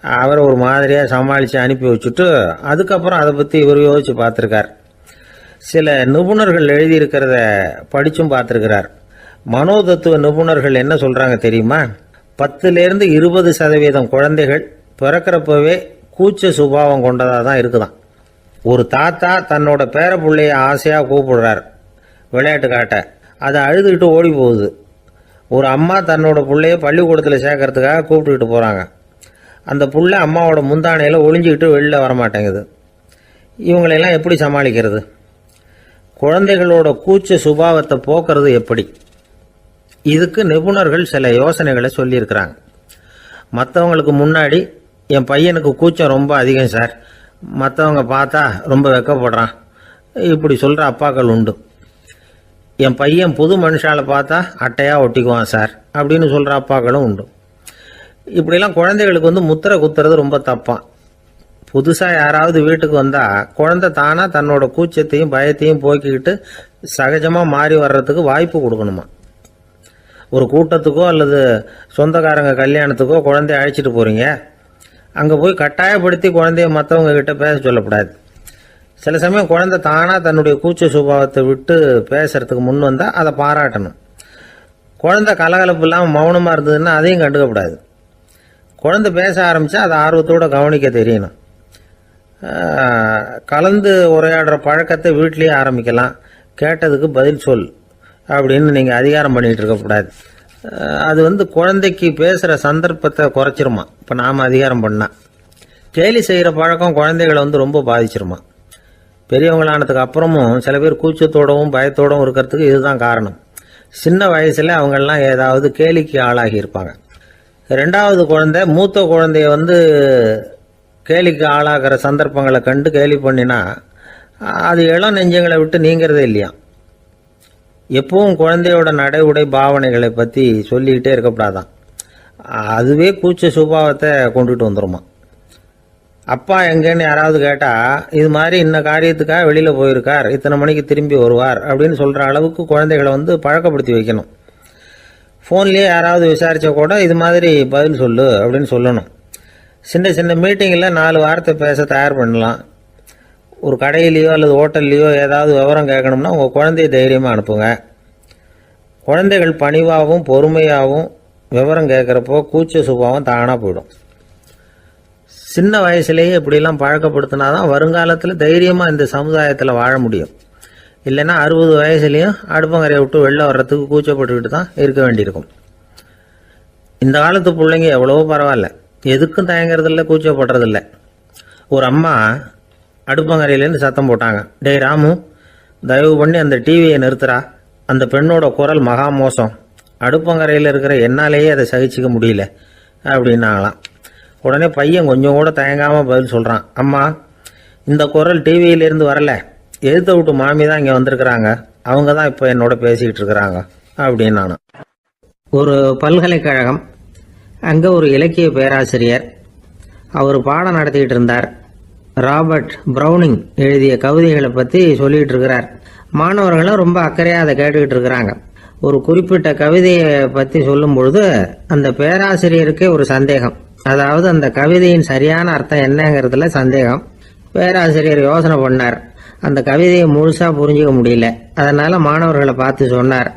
அவர் ஒரு மாதிரியாக சமாளித்து அனுப்பி வச்சுட்டு அதுக்கப்புறம் அதை பற்றி இவர் யோசித்து பார்த்துருக்கார். சில நிபுணர்கள் எழுதியிருக்கிறத படித்தும் பார்த்துருக்கிறார். மனோதத்துவ நிபுணர்கள் என்ன சொல்கிறாங்க தெரியுமா? 10லேருந்து 20% குழந்தைகள் பிறக்கிறப்பவே கூச்ச சுபாவம் கொண்டதாக தான் இருக்குதான். ஒரு தாத்தா தன்னோட பேர பிள்ளைய ஆசையாக கூப்பிடுறார் விளையாட்டு காட்ட. அது அழுதுகிட்டு ஓடி போகுது. ஒரு அம்மா தன்னோட பிள்ளைய பள்ளிக்கூடத்தில் சேர்க்கறதுக்காக கூப்பிட்டுக்கிட்டு போகிறாங்க. அந்த புள்ள அம்மாவோட முந்தானையில் ஒளிஞ்சிக்கிட்டு வெளில வரமாட்டேங்குது. இவங்களெல்லாம் எப்படி சமாளிக்கிறது? குழந்தைகளோட கூச்ச சுபாவத்தை போக்குறது எப்படி? இதுக்கு நிபுணர்கள் சில யோசனைகளை சொல்லியிருக்கிறாங்க. மற்றவங்களுக்கு முன்னாடி என் பையனுக்கு கூச்சம் ரொம்ப அதிகம் சார், மற்றவங்க பார்த்தா ரொம்ப வெக்கப்படுறான், இப்படி சொல்கிற அப்பாக்கள் உண்டு. என் பையன் புது மனுஷால பார்த்தா அட்டையாக ஒட்டிக்குவான் சார் அப்படின்னு சொல்கிற அப்பாக்களும் உண்டு. இப்படிலாம் குழந்தைகளுக்கு முத்திரை குத்துறது ரொம்ப தப்பான். புதுசாக யாராவது வீட்டுக்கு வந்தால் குழந்தை தானாக தன்னோட கூச்சத்தையும் பயத்தையும் போக்கிக்கிட்டு சகஜமாக மாறி வர்றதுக்கு வாய்ப்பு கொடுக்கணுமா. ஒரு கூட்டத்துக்கோ அல்லது சொந்தக்காரங்க கல்யாணத்துக்கோ குழந்தைய அழைச்சிட்டு போகிறீங்க, அங்கே போய் கட்டாயப்படுத்தி குழந்தைய மற்றவங்க கிட்ட பேச சொல்லக்கூடாது. சில சமயம் குழந்தை தானாக தன்னுடைய கூச்ச சுபாவத்தை விட்டு பேசுறதுக்கு முன் வந்தால் அதை பாராட்டணும். குழந்தை கலகலப்பு இல்லாமல் மௌனமாக இருந்ததுன்னா அதையும் கண்டுக்கக்கூடாது. குழந்தை பேச ஆரம்பித்தா அதை ஆர்வத்தோடு கவனிக்க தெரியணும். கலந்து உரையாடுற பழக்கத்தை வீட்லேயே ஆரம்பிக்கலாம். கேட்டதுக்கு பதில் சொல் அப்படின்னு நீங்கள் அதிகாரம் பண்ணிகிட்டு இருக்கக்கூடாது. அது குழந்தைக்கு பேசுகிற சந்தர்ப்பத்தை குறைச்சிருமா. இப்போ நாம் அதிகாரம் பண்ணால் கேலி செய்கிற பழக்கம் குழந்தைகளை ரொம்ப பாதிச்சிருமா. பெரியவங்களானதுக்கு அப்புறமும் சில பேர் கூச்சத்தோடவும் பயத்தோடவும் இருக்கிறதுக்கு இதுதான் காரணம். சின்ன வயசில் அவங்கெல்லாம் ஏதாவது கேலிக்கு ஆளாகி இருப்பாங்க. ரெண்டாவது குழந்தை மூத்த குழந்தைய கேலிக்கு ஆளாகிற சந்தர்ப்பங்களை கண்டு கேலி பண்ணினா அது இளம் நெஞ்சங்களை விட்டு நீங்கிறதே இல்லையா. எப்பவும் குழந்தையோட நடை உடை பாவனைகளை பற்றி சொல்லிக்கிட்டே இருக்கக்கூடாதான். அதுவே கூச்ச சுபாவத்தை கொண்டுட்டு வந்துருமா. அப்பா எங்கேன்னு யாராவது கேட்டால் இது மாதிரி இன்ன காரியத்துக்காக வெளியில் போயிருக்கார், இத்தனை மணிக்கு திரும்பி வருவார் அப்படின்னு சொல்கிற அளவுக்கு குழந்தைகளை பழக்கப்படுத்தி வைக்கணும். ஃபோன்லேயே யாராவது விசாரித்தா கூட இது மாதிரி பதில் சொல்லு அப்படின்னு சொல்லணும். சின்ன சின்ன மீட்டிங்கில் 4 வார்த்தை பேச தயார் பண்ணலாம். ஒரு கடையிலையோ அல்லது ஹோட்டல்லையோ ஏதாவது விவரம் கேட்கணும்னா உங்கள் குழந்தைய தைரியமாக அனுப்புங்க. குழந்தைகள் பணிவாகவும் பொறுமையாகவும் விவரம் கேட்குறப்போ கூச்ச சுபாவம் தானாக போயிடும். சின்ன வயசுலேயே இப்படிலாம் பழக்கப்படுத்தினாதான் வருங்காலத்தில் தைரியமாக இந்த சமுதாயத்தில் வாழ முடியும். இல்லைன்னா 60 வயசுலேயும் அடுப்பங்கரையை விட்டு வெளில வர்றதுக்கு கூச்சப்பட்டுக்கிட்டு தான் இருக்க வேண்டியிருக்கும். இந்த காலத்து பிள்ளைங்க எவ்வளவோ பரவாயில்ல, எதுக்கும் தயங்குறதில்ல, கூச்சப்படுறதில்ல. ஒரு அம்மா அடுப்பங்கரையிலேருந்து சத்தம் போட்டாங்க, டேய் ராமு, தயவு பண்ணி அந்த டிவியை நிறுத்துறா, அந்த பெண்ணோட குரல் மகா மோசம், அடுப்பங்கரையில் இருக்கிற என்னாலேயே அதை சகிச்சிக்க முடியல அப்படின்னாங்களாம். உடனே பையன் கொஞ்சம் கூட தயங்காமல் பதில் சொல்கிறான், அம்மா இந்த குரல் டிவியிலேருந்து வரல, எழுத்த விட்டு மாமி தான் இங்கே வந்திருக்கிறாங்க, அவங்க தான் இப்போ என்னோட பேசிக்கிட்டு இருக்கிறாங்க அப்படின்னு. நான் ஒரு பல்கலைக்கழகம், அங்கே ஒரு இலக்கிய பேராசிரியர், அவர் பாடம் நடத்திக்கிட்டு இருந்தார். ராபர்ட் ப்ரௌனிங் எழுதிய கவிதைகளை பற்றி சொல்லிகிட்டு இருக்கிறார். மாணவர்களும் ரொம்ப அக்கறையாக அதை கேட்டுக்கிட்டு இருக்கிறாங்க. ஒரு குறிப்பிட்ட கவிதையை பற்றி சொல்லும் பொழுது அந்த பேராசிரியருக்கே ஒரு சந்தேகம், அதாவது அந்த கவிதையின் சரியான அர்த்தம் என்னங்கிறதுல சந்தேகம். பேராசிரியர் யோசனை பண்ணார், அந்த கவிதையை முழுசாக புரிஞ்சிக்க முடியல. அதனால் மாணவர்களை பார்த்து சொன்னார்,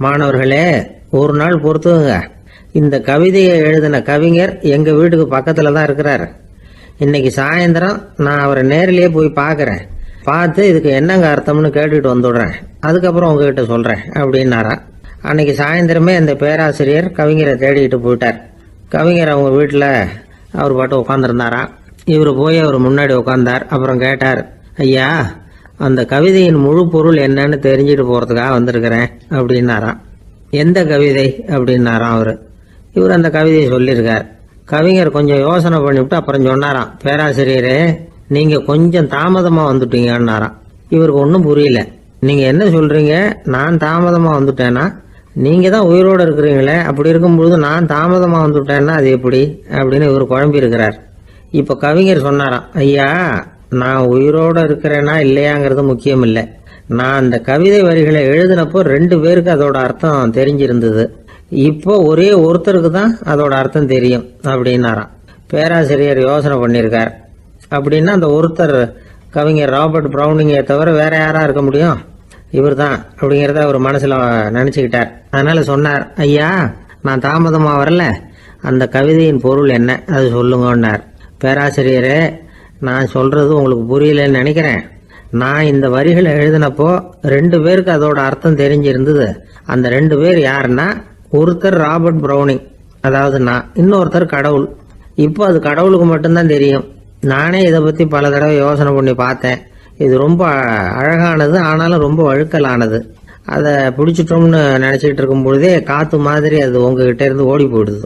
மாணவர்களே ஒரு நாள் பொறுத்துங்க, இந்த கவிதையை எழுதின கவிஞர் எங்கள் வீட்டுக்கு பக்கத்தில் தான் இருக்கிறார். இன்னைக்கு சாயந்தரம் நான் அவரை நேரிலேயே போய் பார்க்குறேன், பார்த்து இதுக்கு என்னங்க அர்த்தம்னு கேட்டுட்டு வந்துடுறேன், அதுக்கப்புறம் உங்ககிட்ட சொல்கிறேன் அப்படின்னாரா. அன்னைக்கு சாயந்தரமே அந்த பேராசிரியர் கவிஞரை தேடிக்கிட்டு போயிட்டார். கவிஞர் அவங்க வீட்டில் அவர் பாட்டு உட்காந்துருந்தாராம். இவர் போய் அவர் முன்னாடி உட்காந்தார். அப்புறம் கேட்டார், ஐயா அந்த கவிதையின் முழு பொருள் என்னன்னு தெரிஞ்சுட்டு போகிறதுக்காக வந்திருக்கிறேன் அப்படின்னாராம். எந்த கவிதை அப்படின்னாராம் அவர். இவர் அந்த கவிதையை சொல்லியிருக்கார். கவிஞர் கொஞ்சம் யோசனை பண்ணிவிட்டு அப்புறம் சொன்னாராம், பேராசிரியரே நீங்கள் கொஞ்சம் தாமதமாக வந்துட்டீங்கன்னாராம். இவருக்கு ஒன்றும் புரியல. நீங்கள் என்ன சொல்கிறீங்க, நான் தாமதமாக வந்துட்டேன்னா? நீங்கள் தான் உயிரோடு இருக்கிறீங்களே, அப்படி இருக்கும்பொழுது நான் தாமதமாக வந்துட்டேன்னா அது எப்படி அப்படின்னு இவர் குழம்பி இருக்கிறார். இப்போ கவிஞர் சொன்னாராம், ஐயா நான் உயிரோடு இருக்கிறேன்னா இல்லையாங்கிறது முக்கியம் இல்லை, நான் அந்த கவிதை வரிகளை எழுதினப்போ 2 பேருக்கு அதோட அர்த்தம் தெரிஞ்சிருந்தது, இப்போ ஒரே ஒருத்தருக்கு தான் அதோட அர்த்தம் தெரியும் அப்படின்னாராம். பேராசிரியர் யோசனை பண்ணியிருக்கார். அப்படின்னா அந்த ஒருத்தர் கவிஞர் ராபர்ட் ப்ரௌனிங்கை தவிர வேற யாரா இருக்க முடியும்? இவர் தான் அப்படிங்கிறத அவர் மனசில் நினச்சிக்கிட்டார். அதனால் சொன்னார், ஐயா நான் தாமதமாக வரல, அந்த கவிதையின் பொருள் என்ன அது சொல்லுங்கன்னார். பேராசிரியரே நான் சொல்கிறது உங்களுக்கு புரியலன்னு நினைக்கிறேன், நான் இந்த வரிகளை எழுதினப்போ 2 பேருக்கு அதோட அர்த்தம் தெரிஞ்சிருந்தது. அந்த 2 பேர் யாருன்னா, ஒருத்தர் ராபர்ட் ப்ரௌனிங், அதாவது நான், இன்னொருத்தர் கடவுள். இப்போ அது கடவுளுக்கு மட்டும்தான் தெரியும். நானே இதை பற்றி பல தடவை யோசனை பண்ணி பார்த்தேன். இது ரொம்ப அழகானது, ஆனாலும் ரொம்ப வழுக்கலானது. அதை பிடிச்சிட்டோம்னு நினச்சிக்கிட்டு இருக்கும் பொழுதே காற்று மாதிரி அது உங்ககிட்ட இருந்து ஓடி போயிடுது.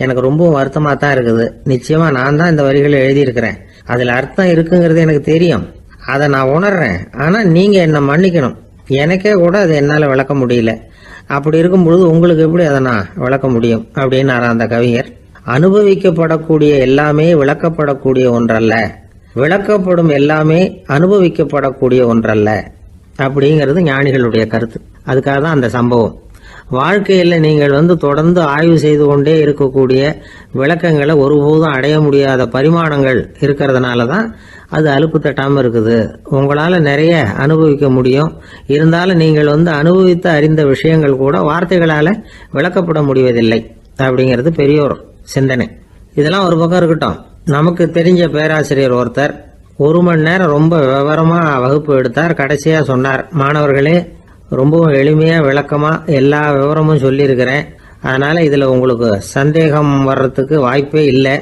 எனக்கு ரொம்பவும் வருத்தமாக தான் இருக்குது. நிச்சயமாக நான் தான் இந்த வரிகளை எழுதியிருக்கிறேன். அதில் அர்த்தம் இருக்குங்கிறது எனக்கு தெரியும், அதை நான் உணர்றேன். ஆனால் நீங்கள் என்னை மன்னிக்கணும். எனக்கே கூட அதை என்னால் விளக்க முடியல. அப்படி இருக்கும் பொழுது உங்களுக்கு எப்படி அதை நான் விளக்க முடியும் அப்படின்னாரா அந்த கவிஞர். அனுபவிக்கப்படக்கூடிய எல்லாமே விளக்கப்படக்கூடிய ஒன்றல்ல, விளக்கப்படும் எல்லாமே அனுபவிக்கப்படக்கூடிய ஒன்றல்ல அப்படிங்கிறது ஞானிகளுடைய கருத்து. அதுக்காக தான் அந்த சம்பவம். வாழ்க்கையில் நீங்கள் தொடர்ந்து ஆய்வு செய்து கொண்டே இருக்கக்கூடிய விளக்கங்களை ஒருபோதும் அடைய முடியாத பரிமாணங்கள் இருக்கிறதுனால தான் அது அலுப்பு தட்டாமல் இருக்குது. உங்களால் நிறைய அனுபவிக்க முடியும், இருந்தாலும் நீங்கள் அனுபவித்து அறிந்த விஷயங்கள் கூட வார்த்தைகளால் விளக்கப்பட முடிவதில்லை அப்படிங்கிறது பெரிய ஒரு சிந்தனை. இதெல்லாம் ஒரு பக்கம் இருக்கட்டும். நமக்கு தெரிஞ்ச பேராசிரியர் ஒருத்தர் 1 மணி நேரம் ரொம்ப விவரமாக வகுப்பு எடுத்தார். கடைசியாக சொன்னார், மாணவர்களே, ரொம்பவும் எளிமையாக விளக்கமாக எல்லா விவரமும் சொல்லியிருக்கிறேன். அதனால் இதில் உங்களுக்கு சந்தேகம் வர்றதுக்கு வாய்ப்பே இல்லை.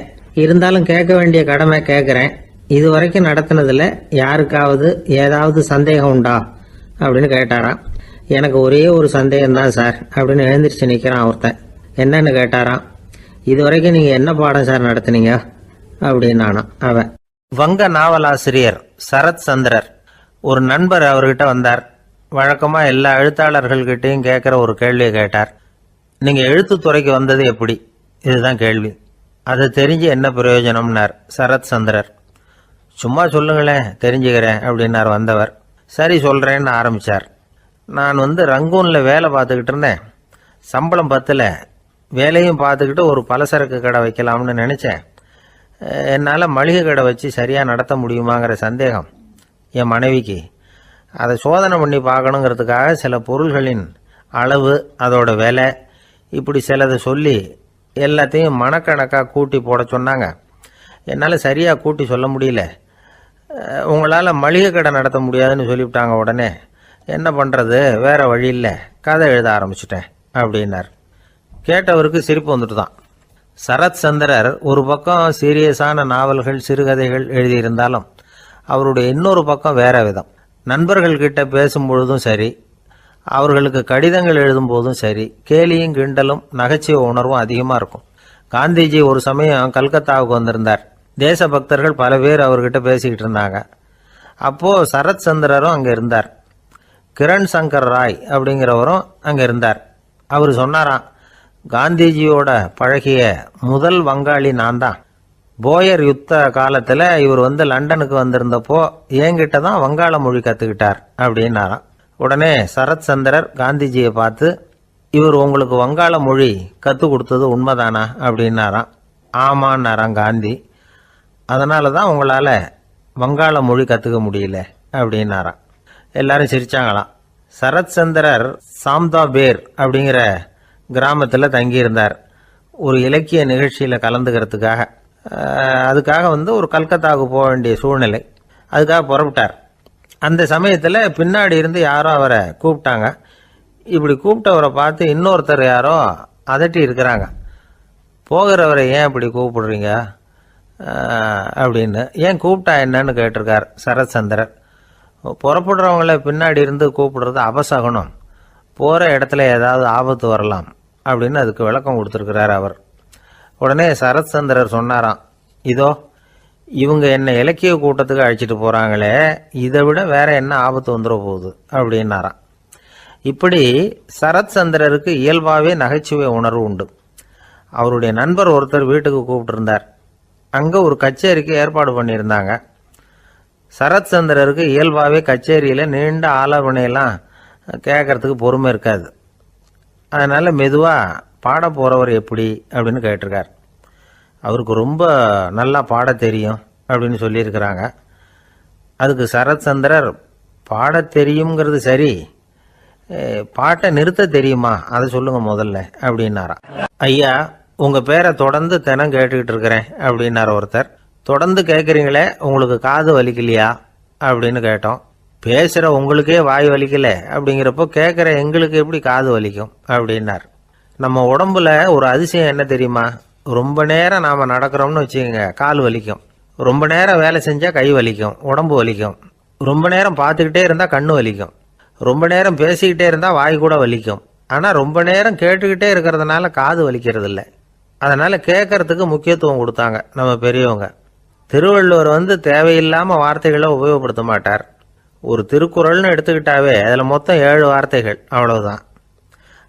இருந்தாலும் கேட்க வேண்டிய கடமை கேட்குறேன். இது வரைக்கும் நடத்தினதில் யாருக்காவது ஏதாவது சந்தேகம் உண்டா அப்படின்னு கேட்டாராம். எனக்கு ஒரே ஒரு சந்தேகம்தான் சார் அப்படின்னு எழுந்திரிச்சு நிற்கிறான் ஒருத்தன். என்னன்னு கேட்டாராம். இது வரைக்கும் நீங்கள் என்ன பாடம் சார் நடத்துனீங்க அப்படின்னானா அவன். வங்க நாவலாசிரியர் சரத் சந்திரர் ஒரு நண்பர் அவர்கிட்ட வந்தார். வழக்கமா எல்லா எழுத்தாளர்கள்கிட்டையும் கேட்குற ஒரு கேள்வியை கேட்டார். நீங்க எழுத்துத்துறைக்கு வந்தது எப்படி? இதுதான் கேள்வி. அதை தெரிஞ்சு என்ன பிரயோஜனம்னார் சரத் சந்திரர். சும்மா சொல்லுங்களேன், தெரிஞ்சுக்கிறேன் அப்படின்னார் வந்தவர். சரி சொல்றேன்னு ஆரம்பிச்சார். நான் ரங்கூன்ல வேலை பார்த்துக்கிட்டு இருந்தேன். சம்பளம் பத்தல. வேலையும் பார்த்துக்கிட்டு ஒரு பலசரக்கு கடை வைக்கலாம்னு நினைச்சேன். என்னால் மளிகை கடை வச்சு சரியாக நடத்த முடியுமாங்கிற சந்தேகம் என் மனைவிக்கு. அதை சோதனை பண்ணி பார்க்கணுங்கிறதுக்காக சில பொருள்களின் அளவு, அதோட விலை, இப்படி சிலதை சொல்லி எல்லாத்தையும் மனக்கணக்காக கூட்டி போட சொன்னாங்க. என்னால் சரியாக கூட்டி சொல்ல முடியல. உங்களால் மளிகை கடை நடத்த முடியாதுன்னு சொல்லிவிட்டாங்க. உடனே என்ன பண்ணுறது, வேற வழி இல்லை, கதை எழுத ஆரம்பிச்சிட்டேன் அப்படின்னார். கேட்டவருக்கு சிரிப்பு வந்துட்டு தான். சரத் சந்திரர் ஒரு பக்கம் சீரியஸான நாவல்கள், சிறுகதைகள் எழுதியிருந்தாலும் அவருடைய இன்னொரு பக்கம் வேற விதம். நண்பர்கள்கிட்ட பேசும்பொழுதும் சரி, அவர்களுக்கு கடிதங்கள் எழுதும் போதும் சரி, கேலியும் கிண்டலும் நகைச்சுவை உணர்வும் அதிகமாக இருக்கும். காந்திஜி ஒரு சமயம் கல்கத்தாவுக்கு வந்திருந்தார். தேசபக்தர்கள் பல பேர் அவர்கிட்ட பேசிக்கிட்டு இருந்தாங்க. அப்போது சரத் சந்திரரும் அங்கே இருந்தார். கிரண் சங்கர் ராய் அப்படிங்கிறவரும் அங்கே இருந்தார். அவர் சொன்னாராம், காந்திஜியோட பழகிய முதல் வங்காளி நான் தான். போயர் யுத்த காலத்தில் இவர் லண்டனுக்கு வந்திருந்தப்போ என்கிட்ட தான் வங்காள மொழி கற்றுக்கிட்டார் அப்படின்னாராம். உடனே சரத் சந்திரர் காந்திஜியை பார்த்து, இவர் உங்களுக்கு வங்காள மொழி கற்றுக் கொடுத்தது உண்மைதானா அப்படின்னாராம். ஆமான்னாராம் காந்தி. அதனால தான் உங்களால் வங்காள மொழி கற்றுக்க முடியல அப்படின்னாராம். எல்லாரும் சிரிச்சாங்களாம். சரத் சந்திரர் சாம்தாபேர் அப்படிங்கிற கிராமத்தில் தங்கியிருந்தார் ஒரு இலக்கிய நிகழ்ச்சியில் கலந்துக்கிறதுக்காக. அதுக்காக ஒரு கல்கத்தாவுக்கு போக வேண்டிய சூழ்நிலை. அதுக்காக புறப்பட்டார். அந்த சமயத்தில் பின்னாடி இருந்து யாரோ அவரை கூப்பிட்டாங்க. இப்படி கூப்பிட்டவரை பார்த்து இன்னொருத்தர் யாரோ அதட்டி இருக்கிறாங்க. போகிறவரை ஏன் இப்படி கூப்பிடுறீங்க அப்படின்னு. ஏன் கூப்பிட்டா என்னன்னு கேட்டிருக்கார் சரத் சந்திரர். புறப்படுறவங்கள பின்னாடி இருந்து கூப்பிடுறது அபசகுனம், போகிற இடத்துல ஏதாவது ஆபத்து வரலாம் அப்படின்னு அதுக்கு விளக்கம் கொடுத்துருக்கிறார் அவர். உடனே சரத் சந்திரர் சொன்னாராம், இதோ இவங்க என்ன இலக்கிய கூட்டத்துக்கு அழைச்சிட்டு போகிறாங்களே, இதை விட வேற என்ன ஆபத்து வந்துட போகுது அப்படின்னாராம். இப்படி சரத் சந்திரருக்கு இயல்பாகவே நகைச்சுவை உணர்வு உண்டு. அவருடைய நண்பர் ஒருத்தர் வீட்டுக்கு கூப்பிட்டுருந்தார். அங்கே ஒரு கச்சேரிக்கு ஏற்பாடு பண்ணியிருந்தாங்க. சரத் சந்திரருக்கு இயல்பாகவே கச்சேரியில் நீண்ட ஆலோசனையெல்லாம் கேட்கறதுக்கு பொறுமை இருக்காது. அதனால் மெதுவாக பாட போகிறவர் எப்படி அப்படின்னு கேட்டிருக்கார். அவருக்கு ரொம்ப நல்லா பாட தெரியும் அப்படின்னு சொல்லியிருக்கிறாங்க. அதுக்கு சரத் சந்திரர், பாட தெரியுங்கிறது சரி, பாட்டை நிறுத்த தெரியுமா அதை சொல்லுங்க முதல்ல அப்படின்னாராம். ஐயா, உங்கள் பேரை தொடர்ந்து தினம் கேட்டுக்கிட்டு இருக்கிறேன் அப்படின்னார் ஒருத்தர். தொடர்ந்து கேட்குறீங்களே, உங்களுக்கு காது வலிக்கலையா அப்படின்னு கேட்டோம். பேசுகிற உங்களுக்கே வாய் வலிக்கல அப்படிங்கிறப்போ கேட்குற எங்களுக்கு எப்படி காது வலிக்கும் அப்படின்னார். நம்ம உடம்புல ஒரு அதிசயம் என்ன தெரியுமா? ரொம்ப நேரம் நாம் நடக்கிறோம்னு வச்சுக்கோங்க, கால் வலிக்கும். ரொம்ப நேரம் வேலை செஞ்சால் கை வலிக்கும், உடம்பு வலிக்கும். ரொம்ப நேரம் பார்த்துக்கிட்டே இருந்தால் கண்ணு வலிக்கும். ரொம்ப நேரம் பேசிக்கிட்டே இருந்தால் வாய் கூட வலிக்கும். ஆனால் ரொம்ப நேரம் கேட்டுக்கிட்டே இருக்கிறதுனால காது வலிக்கிறது இல்லை. அதனால் கேட்கறதுக்கு முக்கியத்துவம் கொடுத்தாங்க நம்ம பெரியவங்க. திருவள்ளுவர் தேவையில்லாமல் வார்த்தைகளை உபயோகப்படுத்த மாட்டார். ஒரு திருக்குறள்னு எடுத்துக்கிட்டாவே அதில் மொத்தம் 7 வார்த்தைகள், அவ்வளவுதான்.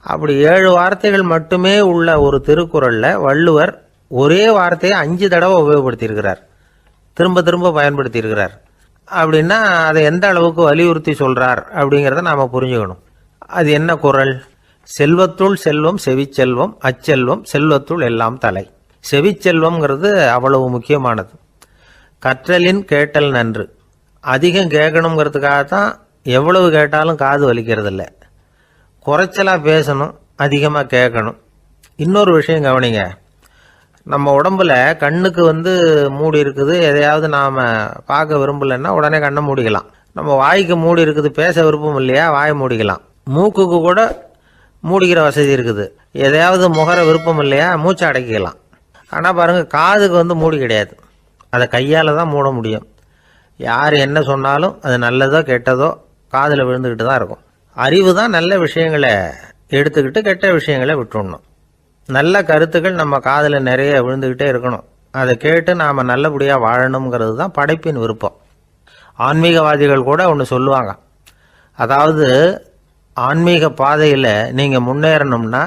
அப்படி 7 வார்த்தைகள் மட்டுமே உள்ள ஒரு திருக்குறளில் வள்ளுவர் ஒரே வார்த்தையை 5 தடவை உபயோகப்படுத்தியிருக்கிறார், திரும்ப திரும்ப பயன்படுத்தியிருக்கிறார். அப்படின்னா அதை எந்த அளவுக்கு வலியுறுத்தி சொல்றார் அப்படிங்கிறத நாம் புரிஞ்சுக்கணும். அது என்ன குறள்? செல்வத்துள் செல்வம் செவிச்செல்வம், அச்செல்வம் செல்வத்துள் எல்லாம் தலை. செவிச்செல்வம்ங்கிறது அவ்வளவு முக்கியமானது. கற்றலின் கேட்டல் நன்று. அதிகம் கேட்கணுங்கிறதுக்காகத்தான் எவ்வளவு கேட்டாலும் காது வலிக்கிறது இல்லை. குறைச்சலாக பேசணும், அதிகமாக கேட்கணும். இன்னொரு விஷயம் கவனிங்க, நம்ம உடம்புல கண்ணுக்கு மூடி இருக்குது, எதையாவது நாம் பார்க்க விரும்பலைன்னா உடனே கண்ணை மூடிக்கலாம். நம்ம வாய்க்கு மூடி இருக்குது, பேச விருப்பம் இல்லையா, வாய் மூடிக்கலாம். மூக்குக்கு கூட மூடிக்கிற வசதி இருக்குது, எதையாவது முகர விருப்பம் இல்லையா, மூச்சை அடக்கிக்கலாம். ஆனால் பாருங்கள், காதுக்கு மூடி கிடையாது, அதை கையால் தான் மூட முடியும். யார் என்ன சொன்னாலும் அது நல்லதோ கெட்டதோ காதில் விழுந்துக்கிட்டு தான் இருக்கும். அறிவு தான் நல்ல விஷயங்களை எடுத்துக்கிட்டு கெட்ட விஷயங்களை விட்டுடணும். நல்ல கருத்துக்கள் நம்ம காதில் நிறைய விழுந்துக்கிட்டே இருக்கணும். அதை கேட்டு நாம் நல்லபடியாக வாழணுங்கிறது தான் படைப்பின் விருப்பம். ஆன்மீகவாதிகள் கூட ஒன்று சொல்லுவாங்க, அதாவது ஆன்மீக பாதையில் நீங்கள் முன்னேறணும்னா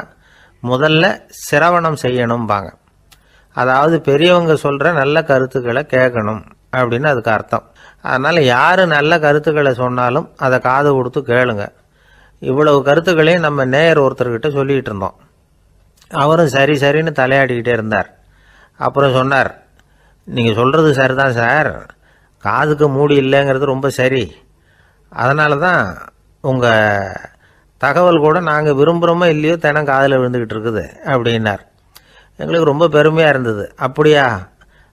முதல்ல சிரவணம் செய்யணும்பாங்க. அதாவது பெரியவங்க சொல்கிற நல்ல கருத்துக்களை கேட்கணும் அப்படின்னு அதுக்கு அர்த்தம். அதனால் யார் நல்ல கருத்துக்களை சொன்னாலும் அதை காது கொடுத்து கேளுங்க. இவ்வளவு கருத்துக்களையும் நம்ம நேயர் ஒருத்தர்கிட்ட சொல்லிகிட்டு இருந்தோம். அவரும் சரி சரின்னு தலையாடிக்கிட்டே இருந்தார். அப்புறம் சொன்னார், நீங்கள் சொல்கிறது சரிதான் சார், காதுக்கு மூடி இல்லைங்கிறது ரொம்ப சரி. அதனால தான் உங்கள் தகவல் கூட நாங்கள் விரும்புகிறோமோ இல்லையோ தினம் காதில் விழுந்துக்கிட்டு இருக்குது அப்படின்னார். எங்களுக்கு ரொம்ப பெருமையாக இருந்தது. அப்படியா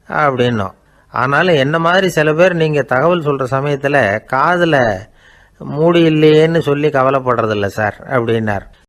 அப்படின்னோம். ஆனாலும் என்ன மாதிரி சில பேர் நீங்கள் தகவல் சொல்கிற சமயத்தில் காதில் மூடி இல்லையேன்னு சொல்லி கவலைப்படுறதில்ல சார் அப்படின்னார்.